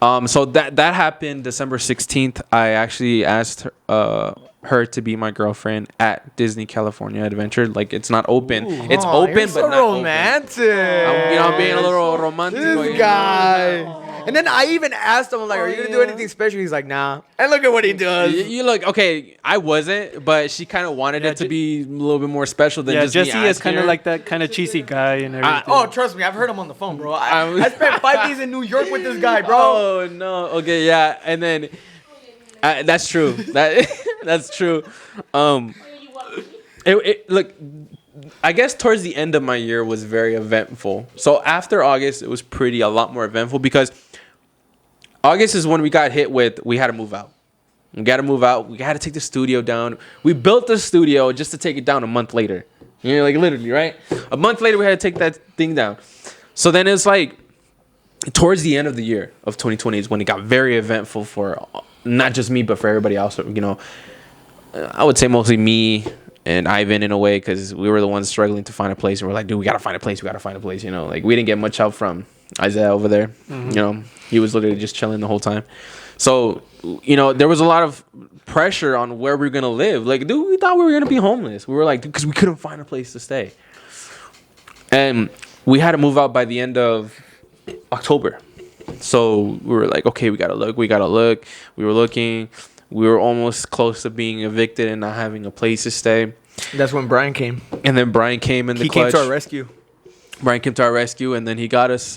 So that happened December 16th. I actually asked her to be my girlfriend at Disney California Adventure. Like, it's not open. It's open, you're but so not romantic. open. I'm being a little romantic. This guy. And then I even asked him, I'm like, are you going to do anything special? He's like, nah. And look at what he does. You look, okay, I wasn't, but she kind of wanted it to be a little bit more special than just Jesse me is kind of asking her. like that kind of cheesy guy and everything. Oh, trust me. I've heard him on the phone, bro. I spent 5 days in New York with this guy, bro. Oh, no. Okay, yeah. And then, that's true. That's true. Look, I guess towards the end of my year was very eventful. So after August, it was a lot more eventful because August is when we got hit with, we had to move out. We got to move out. We got to take the studio down. We built the studio just to take it down a month later. You know, like literally, right? A month later, we had to take that thing down. So then it's like towards the end of the year of 2020 is when it got very eventful for not just me, but for everybody else. You know, I would say mostly me and Ivan in a way, because we were the ones struggling to find a place. And we're like, dude, we got to find a place. You know, like we didn't get much help from Isaih over there. You know, he was literally just chilling the whole time. So, you know, there was a lot of pressure on where we were going to live. Like, dude, we thought we were going to be homeless. We were like, because we couldn't find a place to stay. And we had to move out by the end of October. So we were like, okay, we got to look. We were looking. We were almost close to being evicted and not having a place to stay. That's when Brian came. And then Brian came in the clutch. He came to our rescue. Brian came to our rescue, and then he got us,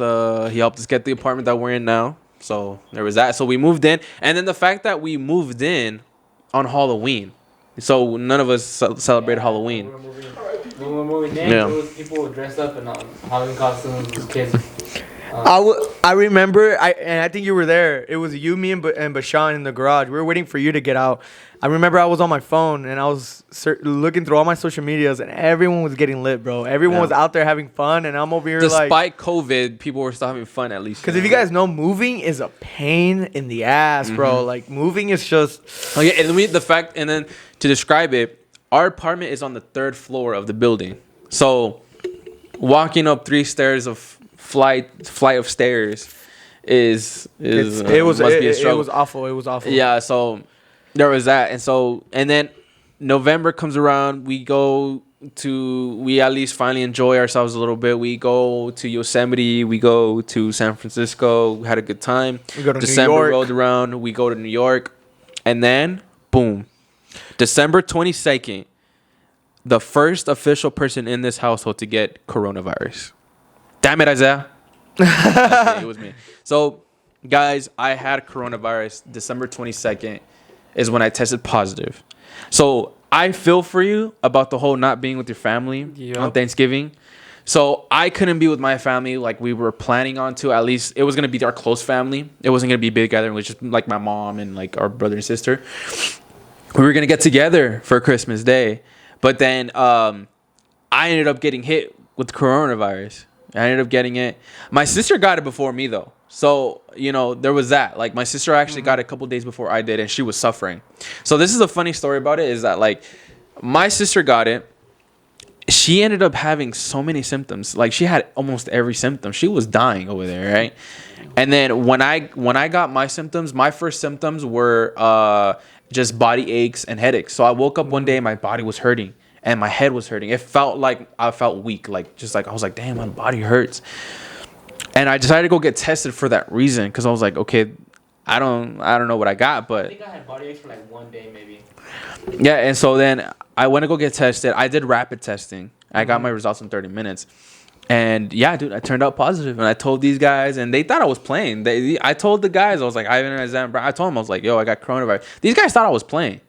he helped us get the apartment that we're in now. So there was that. So we moved in. And then the fact that we moved in on Halloween. So none of us celebrated Halloween. When we were moving in, Yeah. there was people dressed up in Halloween costumes, kids. I remember, and I think you were there. It was you, me, and Bashan in the garage. We were waiting for you to get out. I remember I was on my phone, and I was looking through all my social medias, and everyone was getting lit, bro. Everyone was out there having fun, and I'm over here Despite COVID, people were still having fun at least. Because if you guys know, moving is a pain in the ass, bro. Like, moving is just... Oh, yeah, and then to describe it, our apartment is on the 3rd floor of the building. So walking up 3 stairs of flight of stairs must be a struggle. It was awful. It was awful. Yeah, so there was that. And then November comes around, we at least finally enjoy ourselves a little bit. We go to Yosemite, we go to San Francisco, we had a good time. We go to December New York. rolled around, we go to New York, and then boom, December 22nd, the first official person in this household to get coronavirus. Damn it, Isaiah. Okay, it was me. So, guys, I had coronavirus December 22nd is when I tested positive. So, I feel for you about the whole not being with your family on Thanksgiving. So, I couldn't be with my family like we were planning on to. At least it was going to be our close family. It wasn't going to be a big gathering. It was just like my mom and like our brother and sister. We were going to get together for Christmas Day. But then I ended up getting hit with coronavirus. I ended up getting it. My sister got it before me, though. So, you know, there was that. Like, my sister actually got it a couple days before I did, and she was suffering. So, this is a funny story about it, is that, like, my sister got it. She ended up having so many symptoms. Like, she had almost every symptom. She was dying over there, right? And then when I got my symptoms, my first symptoms were just body aches and headaches. So, I woke up one day and my body was hurting. And my head was hurting. It felt like I felt weak. Like, just like, I was like, damn, my body hurts. And I decided to go get tested for that reason. Because I was like, okay, I don't know what I got. But I think I had body aches for like one day maybe. yeah, and so then I went to go get tested. I did rapid testing. I got my results in 30 minutes. And yeah, dude, I turned out positive. And I told these guys, and they thought I was playing. I told the guys, I was like, Ivan and Isaiah, I told them, I was like, yo, I got coronavirus. These guys thought I was playing.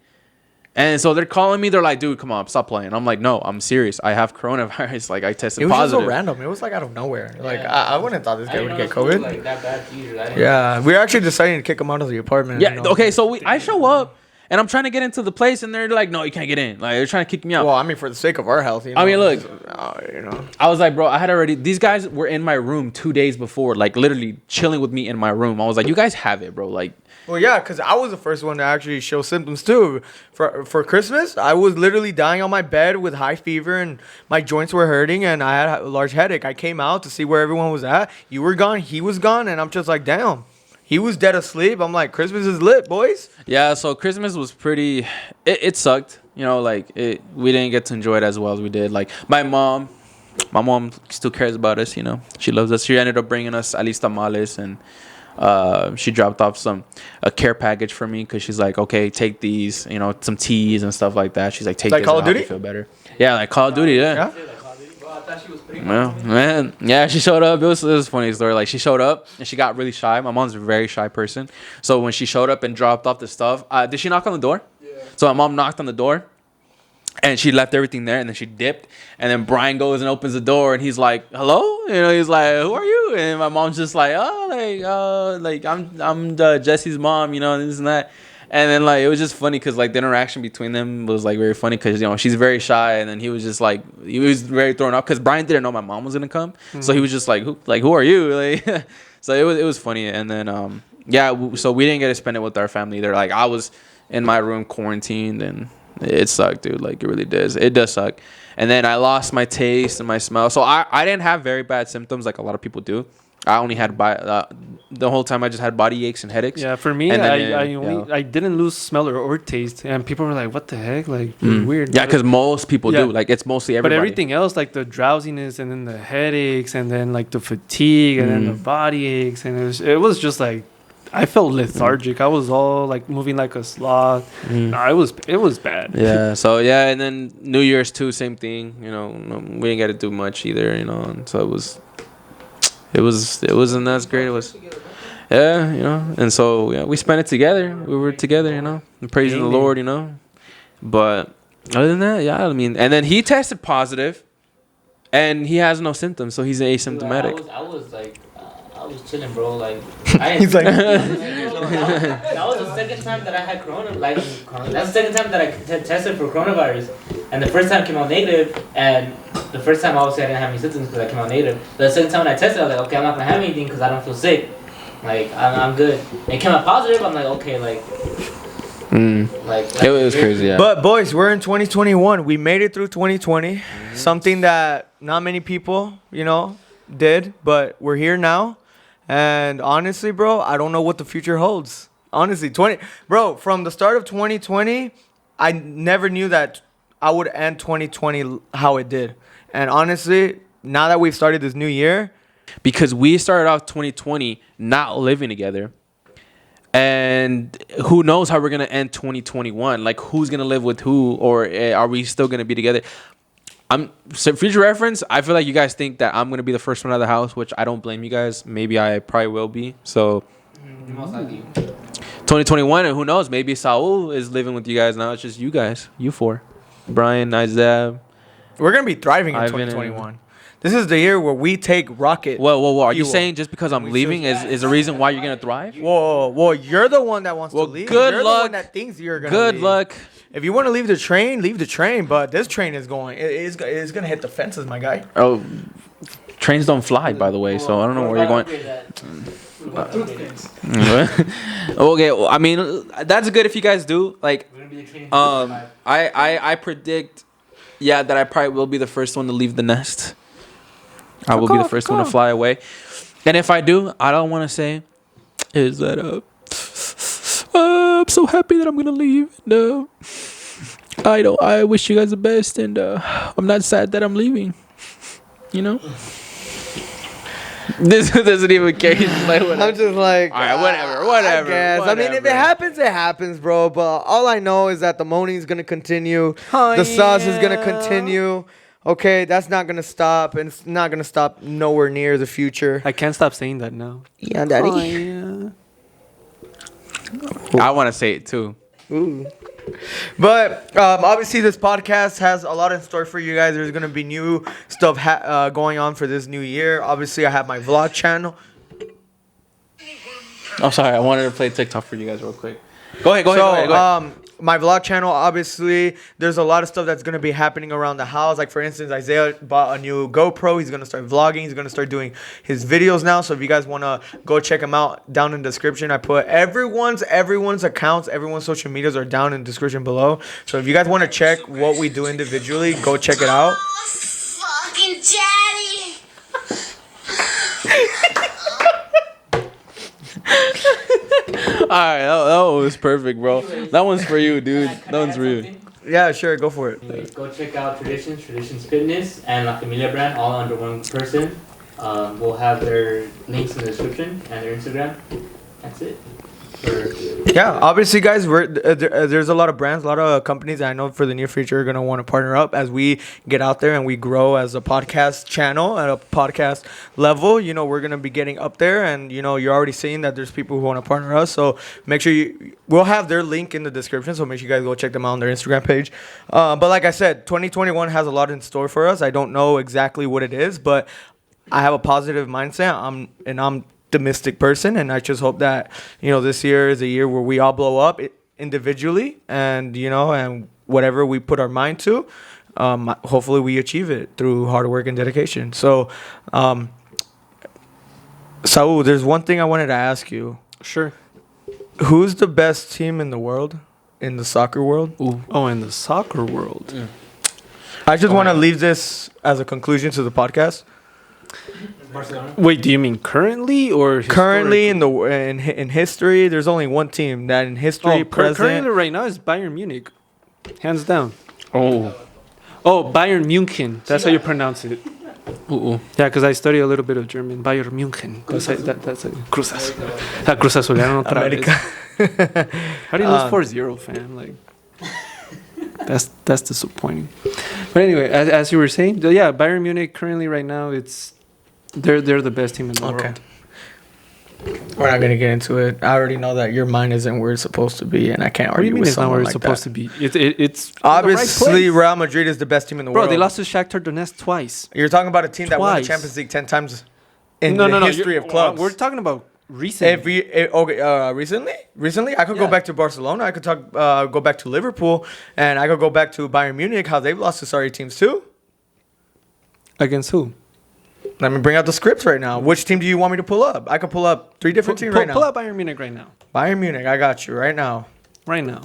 And so they're calling me. They're like, dude, come on, stop playing. I'm like, no, I'm serious. I have coronavirus. Like, I tested positive. It was just so random. It was like out of nowhere. Like, I wouldn't have thought this guy would get COVID. Like, that bad either. Yeah, we were actually deciding to kick him out of the apartment. Yeah, okay, so I show up, and I'm trying to get into the place, and they're like, no, you can't get in. Like, they're trying to kick me out. Well, I mean, for the sake of our health, you know. I mean, look. You know. I was like, bro, I had already... These guys were in my room 2 days before, like, literally chilling with me in my room. I was like, you guys have it, bro. Like... Well, yeah, because I was the first one to actually show symptoms, too. For Christmas, I was literally dying on my bed with high fever, and my joints were hurting, and I had a large headache. I came out to see where everyone was at. You were gone. He was gone, and I'm just like, damn. He was dead asleep. I'm like, Christmas is lit, boys. Yeah, so Christmas was pretty... It sucked. You know, like, we didn't get to enjoy it as well as we did. Like, my mom still cares about us, you know. She loves us. She ended up bringing us at least tamales, and... she dropped off a care package for me because she's like, okay, take these, you know, some teas and stuff like that. She's like, take like this, Call of it'll Duty? help you feel better. Yeah, like Call of Duty, yeah. Well, man, yeah, she showed up. It was a funny story. Like, she showed up and she got really shy. My mom's a very shy person, so when she showed up and dropped off the stuff, did she knock on the door? Yeah. So my mom knocked on the door. And she left everything there, and then she dipped. And then Brian goes and opens the door, and he's like, "Hello," you know. He's like, "Who are you?" And my mom's just like, I'm Jesse's mom, you know, and this and that." And then like it was just funny because like the interaction between them was like very funny because, you know, she's very shy, and then he was just like, he was very thrown off because Brian didn't know my mom was gonna come, so he was just like, who are you? Like, so it was funny. And then so we didn't get to spend it with our family either. Like, I was in my room quarantined, and it sucked, dude. Like, it really does. It does suck. And then I lost my taste and my smell. So I didn't have very bad symptoms like a lot of people do. I only had the whole time I just had body aches and headaches. Yeah, for me, I didn't lose smell or taste, and people were like, "What the heck?" Like, weird. Yeah, because most people do. Like, it's mostly everybody. But everything else, like the drowsiness, and then the headaches, and then like the fatigue, and then the body aches, and it was just like, I felt lethargic. I was all like moving like a sloth. No, it was bad. Yeah. So yeah, and then New Year's too, same thing. You know, we didn't get to do much either. You know, and so it wasn't as great. It was, yeah, you know, and so yeah, we spent it together. We were together, you know, and praising the Lord, you know. But other than that, yeah, I mean, and then he tested positive, and he has no symptoms, so he's asymptomatic. Dude, I was like. I was chilling, bro. Like, He's like, that was the second time that I had corona. That's the second time that I tested for coronavirus, and the first time came out negative. And the first time, obviously, I didn't have any symptoms because I came out negative. But the second time when I tested, I was like, okay, I'm not gonna have anything because I don't feel sick. Like, I'm good. And it came out positive. I'm like, okay, like. It was crazy, yeah. But boys, we're in 2021. We made it through 2020. Something that not many people, you know, did. But we're here now. And honestly, bro, I don't know what the future holds. Honestly, from the start of 2020, I never knew that I would end 2020 how it did. And honestly, now that we've started this new year, because we started off 2020 not living together, And who knows how we're gonna end 2021? Like, who's gonna live with who, or are we still gonna be together? So future reference, I feel like you guys think that I'm gonna be the first one out of the house, which I don't blame you guys. Maybe I probably will be. So Most likely. 2021, and who knows? Maybe Saul is living with you guys now. It's just you guys, you four, Brian, Isaih. We're gonna be thriving in Ivan 2021. This is the year where we take rocket. Whoa! Are you fuel. saying just because I'm We leaving choose- is a reason why you're gonna thrive? Whoa! You're the one that wants Well, to leave. good you're luck. The one that thinks you're gonna Good leave. luck. If you want to leave the train. But this train is going. It's gonna hit the fences, my guy. Oh, trains don't fly, by the way. So I don't know where you're going. Okay, well, I mean that's good if you guys do. Like, We're gonna be the training. I predict, yeah, that I probably will be the first one to leave the nest. I will be the first one to fly away. And if I do, I don't want to say is that I'm so happy that I'm gonna leave. No, I wish you guys the best, and I'm not sad that I'm leaving. You know. This doesn't even care. He's just like, whatever. I'm just like, All right, whatever. I guess. I mean, if it happens, it happens, bro. But all I know is that the moaning's gonna continue. The sauce is gonna continue. Okay, that's not gonna stop, and it's not gonna stop nowhere near the future. I can't stop saying that now. Yeah, daddy. Yeah. I want to say it too. Ooh. But obviously, this podcast has a lot in store for you guys. There's gonna be new stuff going on for this new year. Obviously, I have my vlog channel. Oh, sorry. I wanted to play TikTok for you guys real quick. Go ahead. My vlog channel, obviously, there's a lot of stuff that's going to be happening around the house. Like, for instance, Isaih bought a new GoPro. He's going to start vlogging. He's going to start doing his videos now. So if you guys want to go check him out, down in the description, I put everyone's accounts, everyone's social medias are down in the description below. So if you guys want to check what we do individually, go check it out. Fucking daddy. All right, that was perfect, bro. That one's for you, dude. That one's for you. Yeah, sure, go for it. Anyways, go check out Traditions Fitness and La Familia brand all under one person. We'll have their links in the description and their Instagram. That's it. Yeah, obviously, guys, there's a lot of brands, a lot of companies that I know for the near future are going to want to partner up as we get out there and we grow as a podcast channel at a podcast level. You know, we're going to be getting up there, and, you know, you're already seeing that there's people who want to partner us. So make sure we'll have their link in the description. So make sure you guys go check them out on their Instagram page. But like I said, 2021 has a lot in store for us. I don't know exactly what it is, but I have a positive mindset. I'm optimistic person, and I just hope that, you know, this year is a year where we all blow up individually, and, you know, and whatever we put our mind to, hopefully we achieve it through hard work and dedication. So Saul, there's one thing I wanted to ask you. Sure. Who's the best team in the world, in the soccer world? Ooh. Oh, in the soccer world. Yeah. I just want to leave this as a conclusion to the podcast. Barcelona. Wait, do you mean currently or Currently in history, there's only one team that in history present. Currently right now is Bayern Munich, hands down. Oh. Bayern München. That's how you pronounce it. Ooh. Yeah, because I study a little bit of German. Bayern München. That's a Cruz Azul. Cruz Azulano otra America. vez. How do you lose 4-0, fam? Like, that's disappointing. But anyway, as you were saying, yeah, Bayern Munich currently right now, they're the best team in the world. We're not gonna get into it. I already know that your mind isn't where it's supposed to be, and I can't What do you argue mean with it's not someone where it's like supposed that. to be? It's Obviously, Real Madrid is the best team in the Bro, world. they lost to Shakhtar Donetsk twice. You're talking about a team that won the Twice. Champions League 10 times in No, the history of clubs. We're talking about recent. Recently, I could go back to Barcelona. I could go back to Liverpool, and I could go back to Bayern Munich. How they've lost to sorry teams too. Against who? Let me bring out the scripts right now. Which team do you want me to pull up? I could pull up 3 different teams right now. Pull up Bayern Munich right now. Bayern Munich, I got you right now. right now.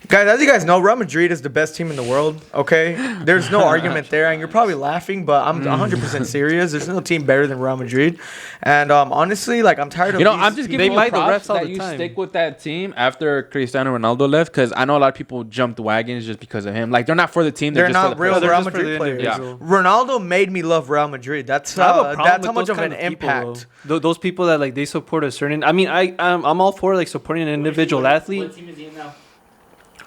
Guys, as you guys know, Real Madrid is the best team in the world, okay? There's no argument there, and you're probably laughing, but I'm 100% serious. There's no team better than Real Madrid. And honestly, like, I'm tired of I'm just giving you buy the props refs all that the you time. stick with that team after Cristiano Ronaldo left, because I know a lot of people jumped wagons just because of him. Like, they're not for the team. They're just not for the real player. Real just for the Madrid players. individual. Ronaldo made me love Real Madrid. That's I have a problem that's with how much those of an kind of people, impact. though. Those people that like they support a certain. I mean, I'm all for like supporting an individual athlete, What team is he in now?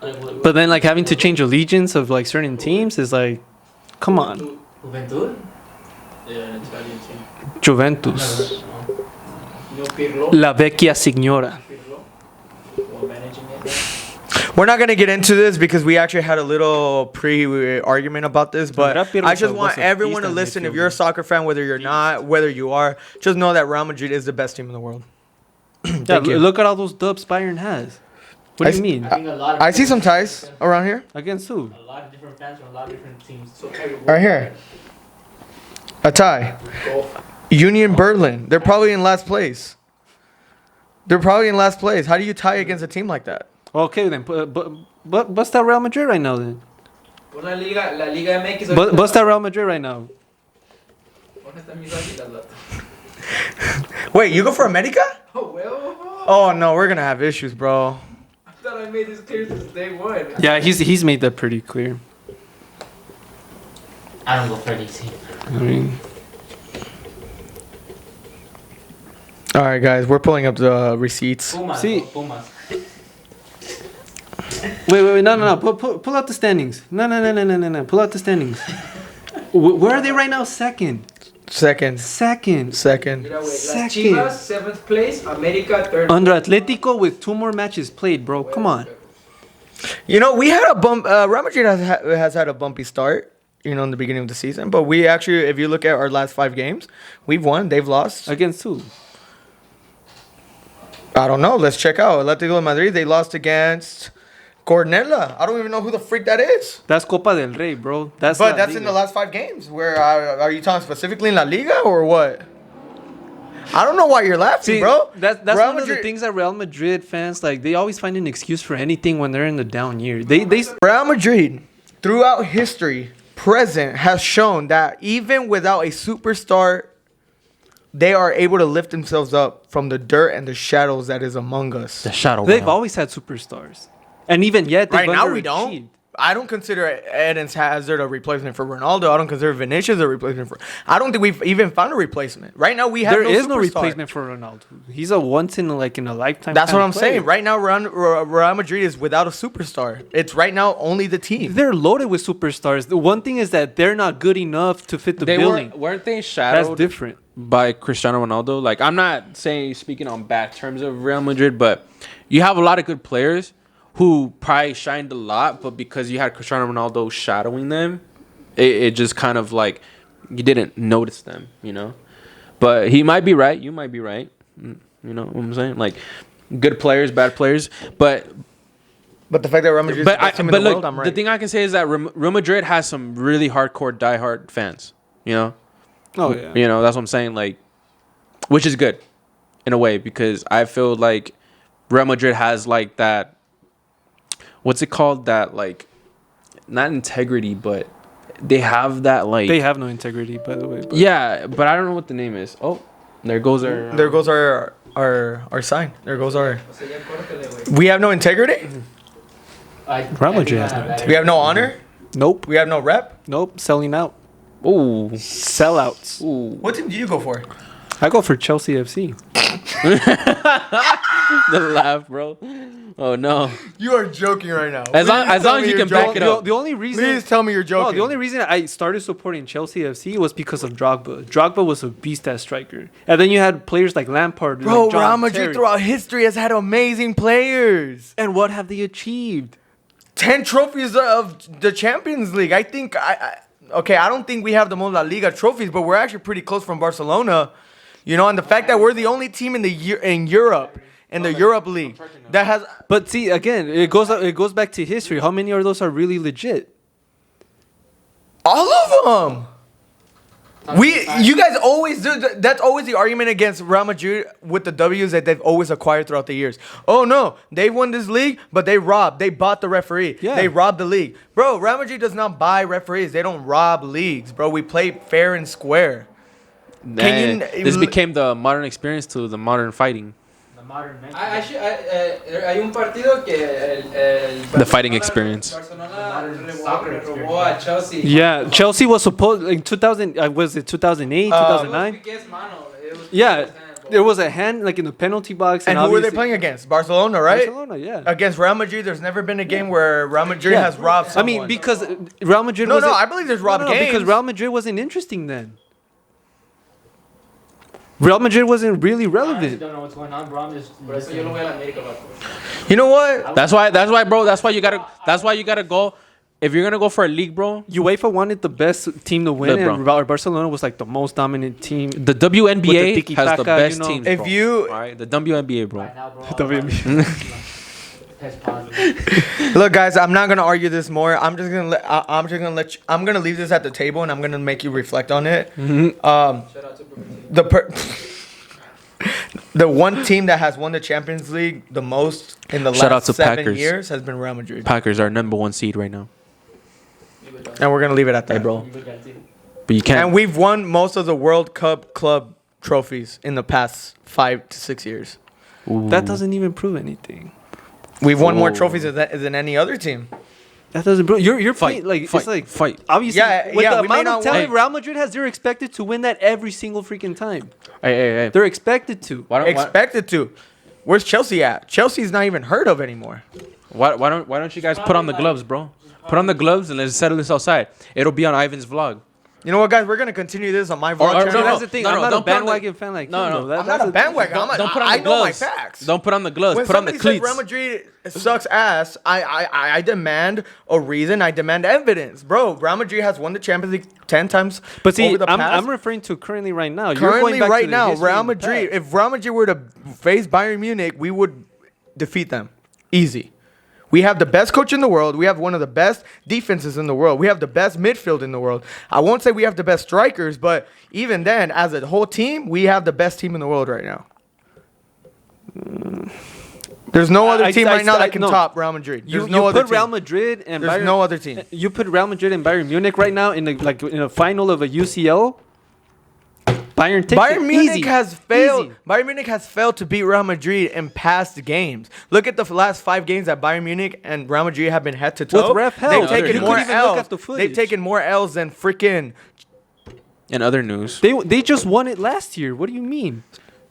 Like, but then like having to change allegiance of like certain teams is like, come on, Juventud? Yeah, an Italian team. Juventus, No Pirlo. la vecchia signora. Pirlo. Well, managing it. We're not going to get into this because we actually had a little pre-argument about this, but Rapid I just was want a everyone beast to at listen. If midfield. you're a soccer fan, whether you're not, whether you are, just know that Real Madrid is the best team in the world. Yeah, Thank you. look at all those dubs Bayern has. What do you mean? I think a lot of I see some ties around here. Against who? A lot of different fans from a lot of different teams. So Harry Right here. A tie. Golf. Union Berlin. They're probably in last place. They're probably in last place. How do you tie against a team like that? Okay then, but what's that Real Madrid right now then? Pon la Liga MX. What's that Real Madrid right now? ¿Dónde están mis águilas, vato? Wait, you go for America? Oh, well. Oh no, we're gonna have issues, bro. I thought I made this clear since day one. Yeah, he's made that pretty clear. I don't go for any team. I mean, All right, guys, we're pulling up the receipts. Pumas. See- Pumas. wait, no. Pull out the standings. No. Pull out the standings. Where are they right now? Second. Second. Second. Mira, wait. Las Second. Chivas, 7th place. America, 3rd. Under Atletico with 2 more matches played, bro. Come on. You know, we had a bump. Real Madrid has had a bumpy start, you know, in the beginning of the season. But we actually, if you look at our last 5 games, we've won. They've lost. Against who? I don't know. Let's check out. Atletico de Madrid, they lost against Cornella. I don't even know who the freak that is. That's Copa del Rey, bro. But La that's Liga. in the last 5 games. Where are you talking specifically in La Liga or what? I don't know why you're laughing, See, bro. That's Real one of the Madrid- things that Real Madrid fans like. They always find an excuse for anything when they're in the down year. They Real Madrid, throughout history, present, has shown that even without a superstar, they are able to lift themselves up from the dirt and the shadows that is among us. The shadow. they've realm. always had superstars, and even yet they've Right now, we underachieved. don't. I don't consider Eden Hazard a replacement for Ronaldo. I don't consider Vinicius a replacement for. I don't think we've even found a replacement. Right now, we have There no is no superstar. replacement for Ronaldo. He's a once in a lifetime. That's kind what of I'm player. saying. Right now, Real Madrid is without a superstar. It's right now only the team. They're loaded with superstars. The one thing is that they're not good enough to fit the They billing. weren't they That's shadowed different. by Cristiano Ronaldo? Like, I'm not speaking on bad terms of Real Madrid, but you have a lot of good players who probably shined a lot, but because you had Cristiano Ronaldo shadowing them, it just kind of like you didn't notice them, you know. But he might be right. You might be right. You know what I'm saying? Like, good players, bad players, but But the fact that Real Madrid is the best team in the look, world, I'm right. the thing I can say is that Real Madrid has some really hardcore, diehard fans. You know. Oh yeah. You know, that's what I'm saying. Like, which is good in a way because I feel like Real Madrid has like that. What's it called? That like, not integrity, but they have that like. They have no integrity, by the way. But Yeah, but I don't know what the name is. Oh, there goes our. There goes our sign. There goes our. O sea, ya córtale, güey. We have no integrity. Real Madrid has no that- We have no honor. Nope. We have no rep. Nope. Selling out. Ooh, Sellouts. ooh. What team do you go for? I go for Chelsea FC. The laugh, bro. Oh no. You are joking right now. As long Please as tell long as me you you're can back joking. it up. The only reason. Please tell me you're joking. No, the only reason I started supporting Chelsea FC was because of Drogba. Drogba was a beast at striker, and then you had players like Lampard, Bro, like John Real Madrid Terry. throughout history has had amazing players. And what have they achieved? 10 trophies of the Champions League. I think I don't think we have the most La Liga trophies, but we're actually pretty close from Barcelona. You know, and the fact that we're the only team in Europe in the Europe League that has. But see, again, it goes back to history. How many of those are really legit? All of them. You guys always do. That's always the argument against Real Madrid with the W's that they've always acquired throughout the years. Oh no, they won this league, but they bought the referee. Yeah. They robbed the league, bro. Real Madrid does not buy referees. They don't rob leagues, bro. We play fair and square. This became the modern experience to the modern fighting. Hay un partido que The fighting experience. Barcelona le robó a Chelsea. Yeah, Chelsea was supposed in 2000. Was it 2008, 2009? Yeah, there was a hand like in the penalty box. And who were they playing against? Barcelona, right? Barcelona, yeah. Against Real Madrid, there's never been a game where Real Madrid has robbed someone. I mean, because Real Madrid. No, I believe there's robbed games. Because Real Madrid wasn't interesting then. Real Madrid wasn't really I relevant. don't know what's going on, bro. I'm just. Por eso yo lo voy a la América, You know what? That's why, bro. That's why you gotta go. If you're gonna go for a league, bro. UEFA wanted the best team to win, Look, and Barcelona was like the most dominant team. The WNBA With the has the tiki-taka, best you know. teams. If bro. you- all right, the WNBA, bro. Right now, bro. Test positive. Look, guys, I'm not gonna argue this more. I'm gonna leave this at the table, and I'm gonna make you reflect on it. The one team that has won the Champions League the most in the Shout out last to 7 Packers. years has been Real Madrid, Packers are #1 seed right now, and we're gonna leave it at that, bro. But you can't. And we've won most of the World Cup club trophies in the past 5 to 6 years. That doesn't even prove anything. We've won more Oh. trophies than any other team. That doesn't prove. You're Fight, playing like fight, it's like fight. obviously Yeah, with yeah, the we may amount not of talent win. Real Madrid has, they're expected to win that every single freaking time. Hey. They're expected to. Why Expected to. Where's Chelsea at? Chelsea's not even heard of anymore. don't you guys put on the gloves, bro? Put on the gloves and let's settle this outside. It'll be on Ivan's vlog. You know what, guys? We're gonna continue this on my vlog Or- channel. no, That's the thing. no, I'm no, not a don't put on the- bandwagon fan like No, you. no. though. I'm not a bandwagon. Don't put on I the know my gloves. facts. Don't put on the gloves. When Put on the somebody says cleats. Real Madrid sucks ass, I demand a reason. I demand evidence, bro. Real Madrid has won the Champions League 10 times. But see, over the past. I'm referring to currently right now. You're Currently, going back right to the now, history Real of the Madrid. past. If Real Madrid were to face Bayern Munich, we would defeat them, easy. We have the best coach in the world. We have one of the best defenses in the world. We have the best midfield in the world. I won't say we have the best strikers, but even then, as a whole team, we have the best team in the world right now. There's no other team right now that can top Real Madrid. There's no you other put Real team. Madrid and There's Bayern, no other team. You put Real Madrid and Bayern Munich right now in a final of a UCL. Bayern takes Bayern it. Munich Easy. has failed. Easy. Bayern Munich has failed to beat Real Madrid in past games. Look at the last 5 games that Bayern Munich and Real Madrid have been head to toe. With ref help. They've You taken couldn't more even look L's. at the They've footage. taken more L's than freaking. In other news, They just won it last year. What do you mean?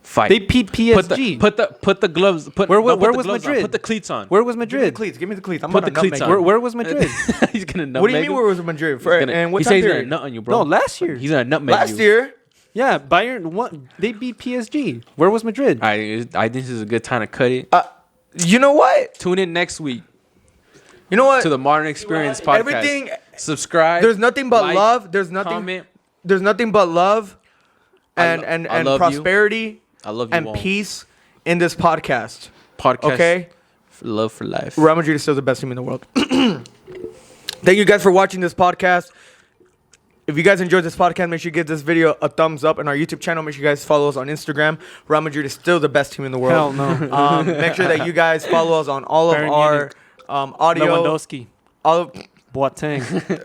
fight. They beat PSG. Put the gloves. Where don't put the was gloves on. Madrid? Put the cleats on. Where was Give me the Madrid? cleats. Give me the cleats. I'm Put gonna the cleats nutmeg on. you. Where was Madrid? He's gonna nutmeg What do you mean? you. Where was Madrid? He's gonna- And what he time says he's gonna period? nut on you, bro. No, last year. He's gonna nutmeg you. Last year. Yeah, Bayern won. They beat PSG. Where was Madrid? I think this is a good time to cut it. You know what? Tune in next week You know what? to the Modern Experience podcast. Everything. Subscribe. There's nothing but like, love. There's nothing. Comment. There's nothing but love, and I love you. prosperity I love you and all. peace in this podcast. Podcast. Okay. Love for life. Real Madrid is still the best team in the world. Thank you guys for watching this podcast. If you guys enjoyed this podcast, make sure you give this video a thumbs up. And our YouTube channel, make sure you guys follow us on Instagram. Real Madrid is still the best team in the world. Hell no. Make sure that you guys follow us on all of Bayern our Munich. audio. Lewandowski, All of, Boateng, make sure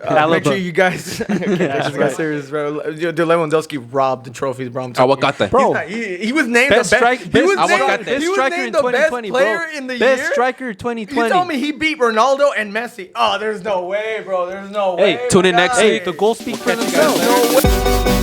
Alaba. you guys. Okay, that's right. serious, bro. Dude, Lewandowski robbed the trophies, bro. Aguacate. Bro, He was named best the strike, best. best, He was Aguacate. named, best he was striker in named the best 2020, player bro. in the Best year. striker You 2020. tell me he beat Ronaldo and Messi? Oh, there's no way, bro. There's no way. Hey, tune in my next guy. week. The goal speak for Catch you guys themselves. No way.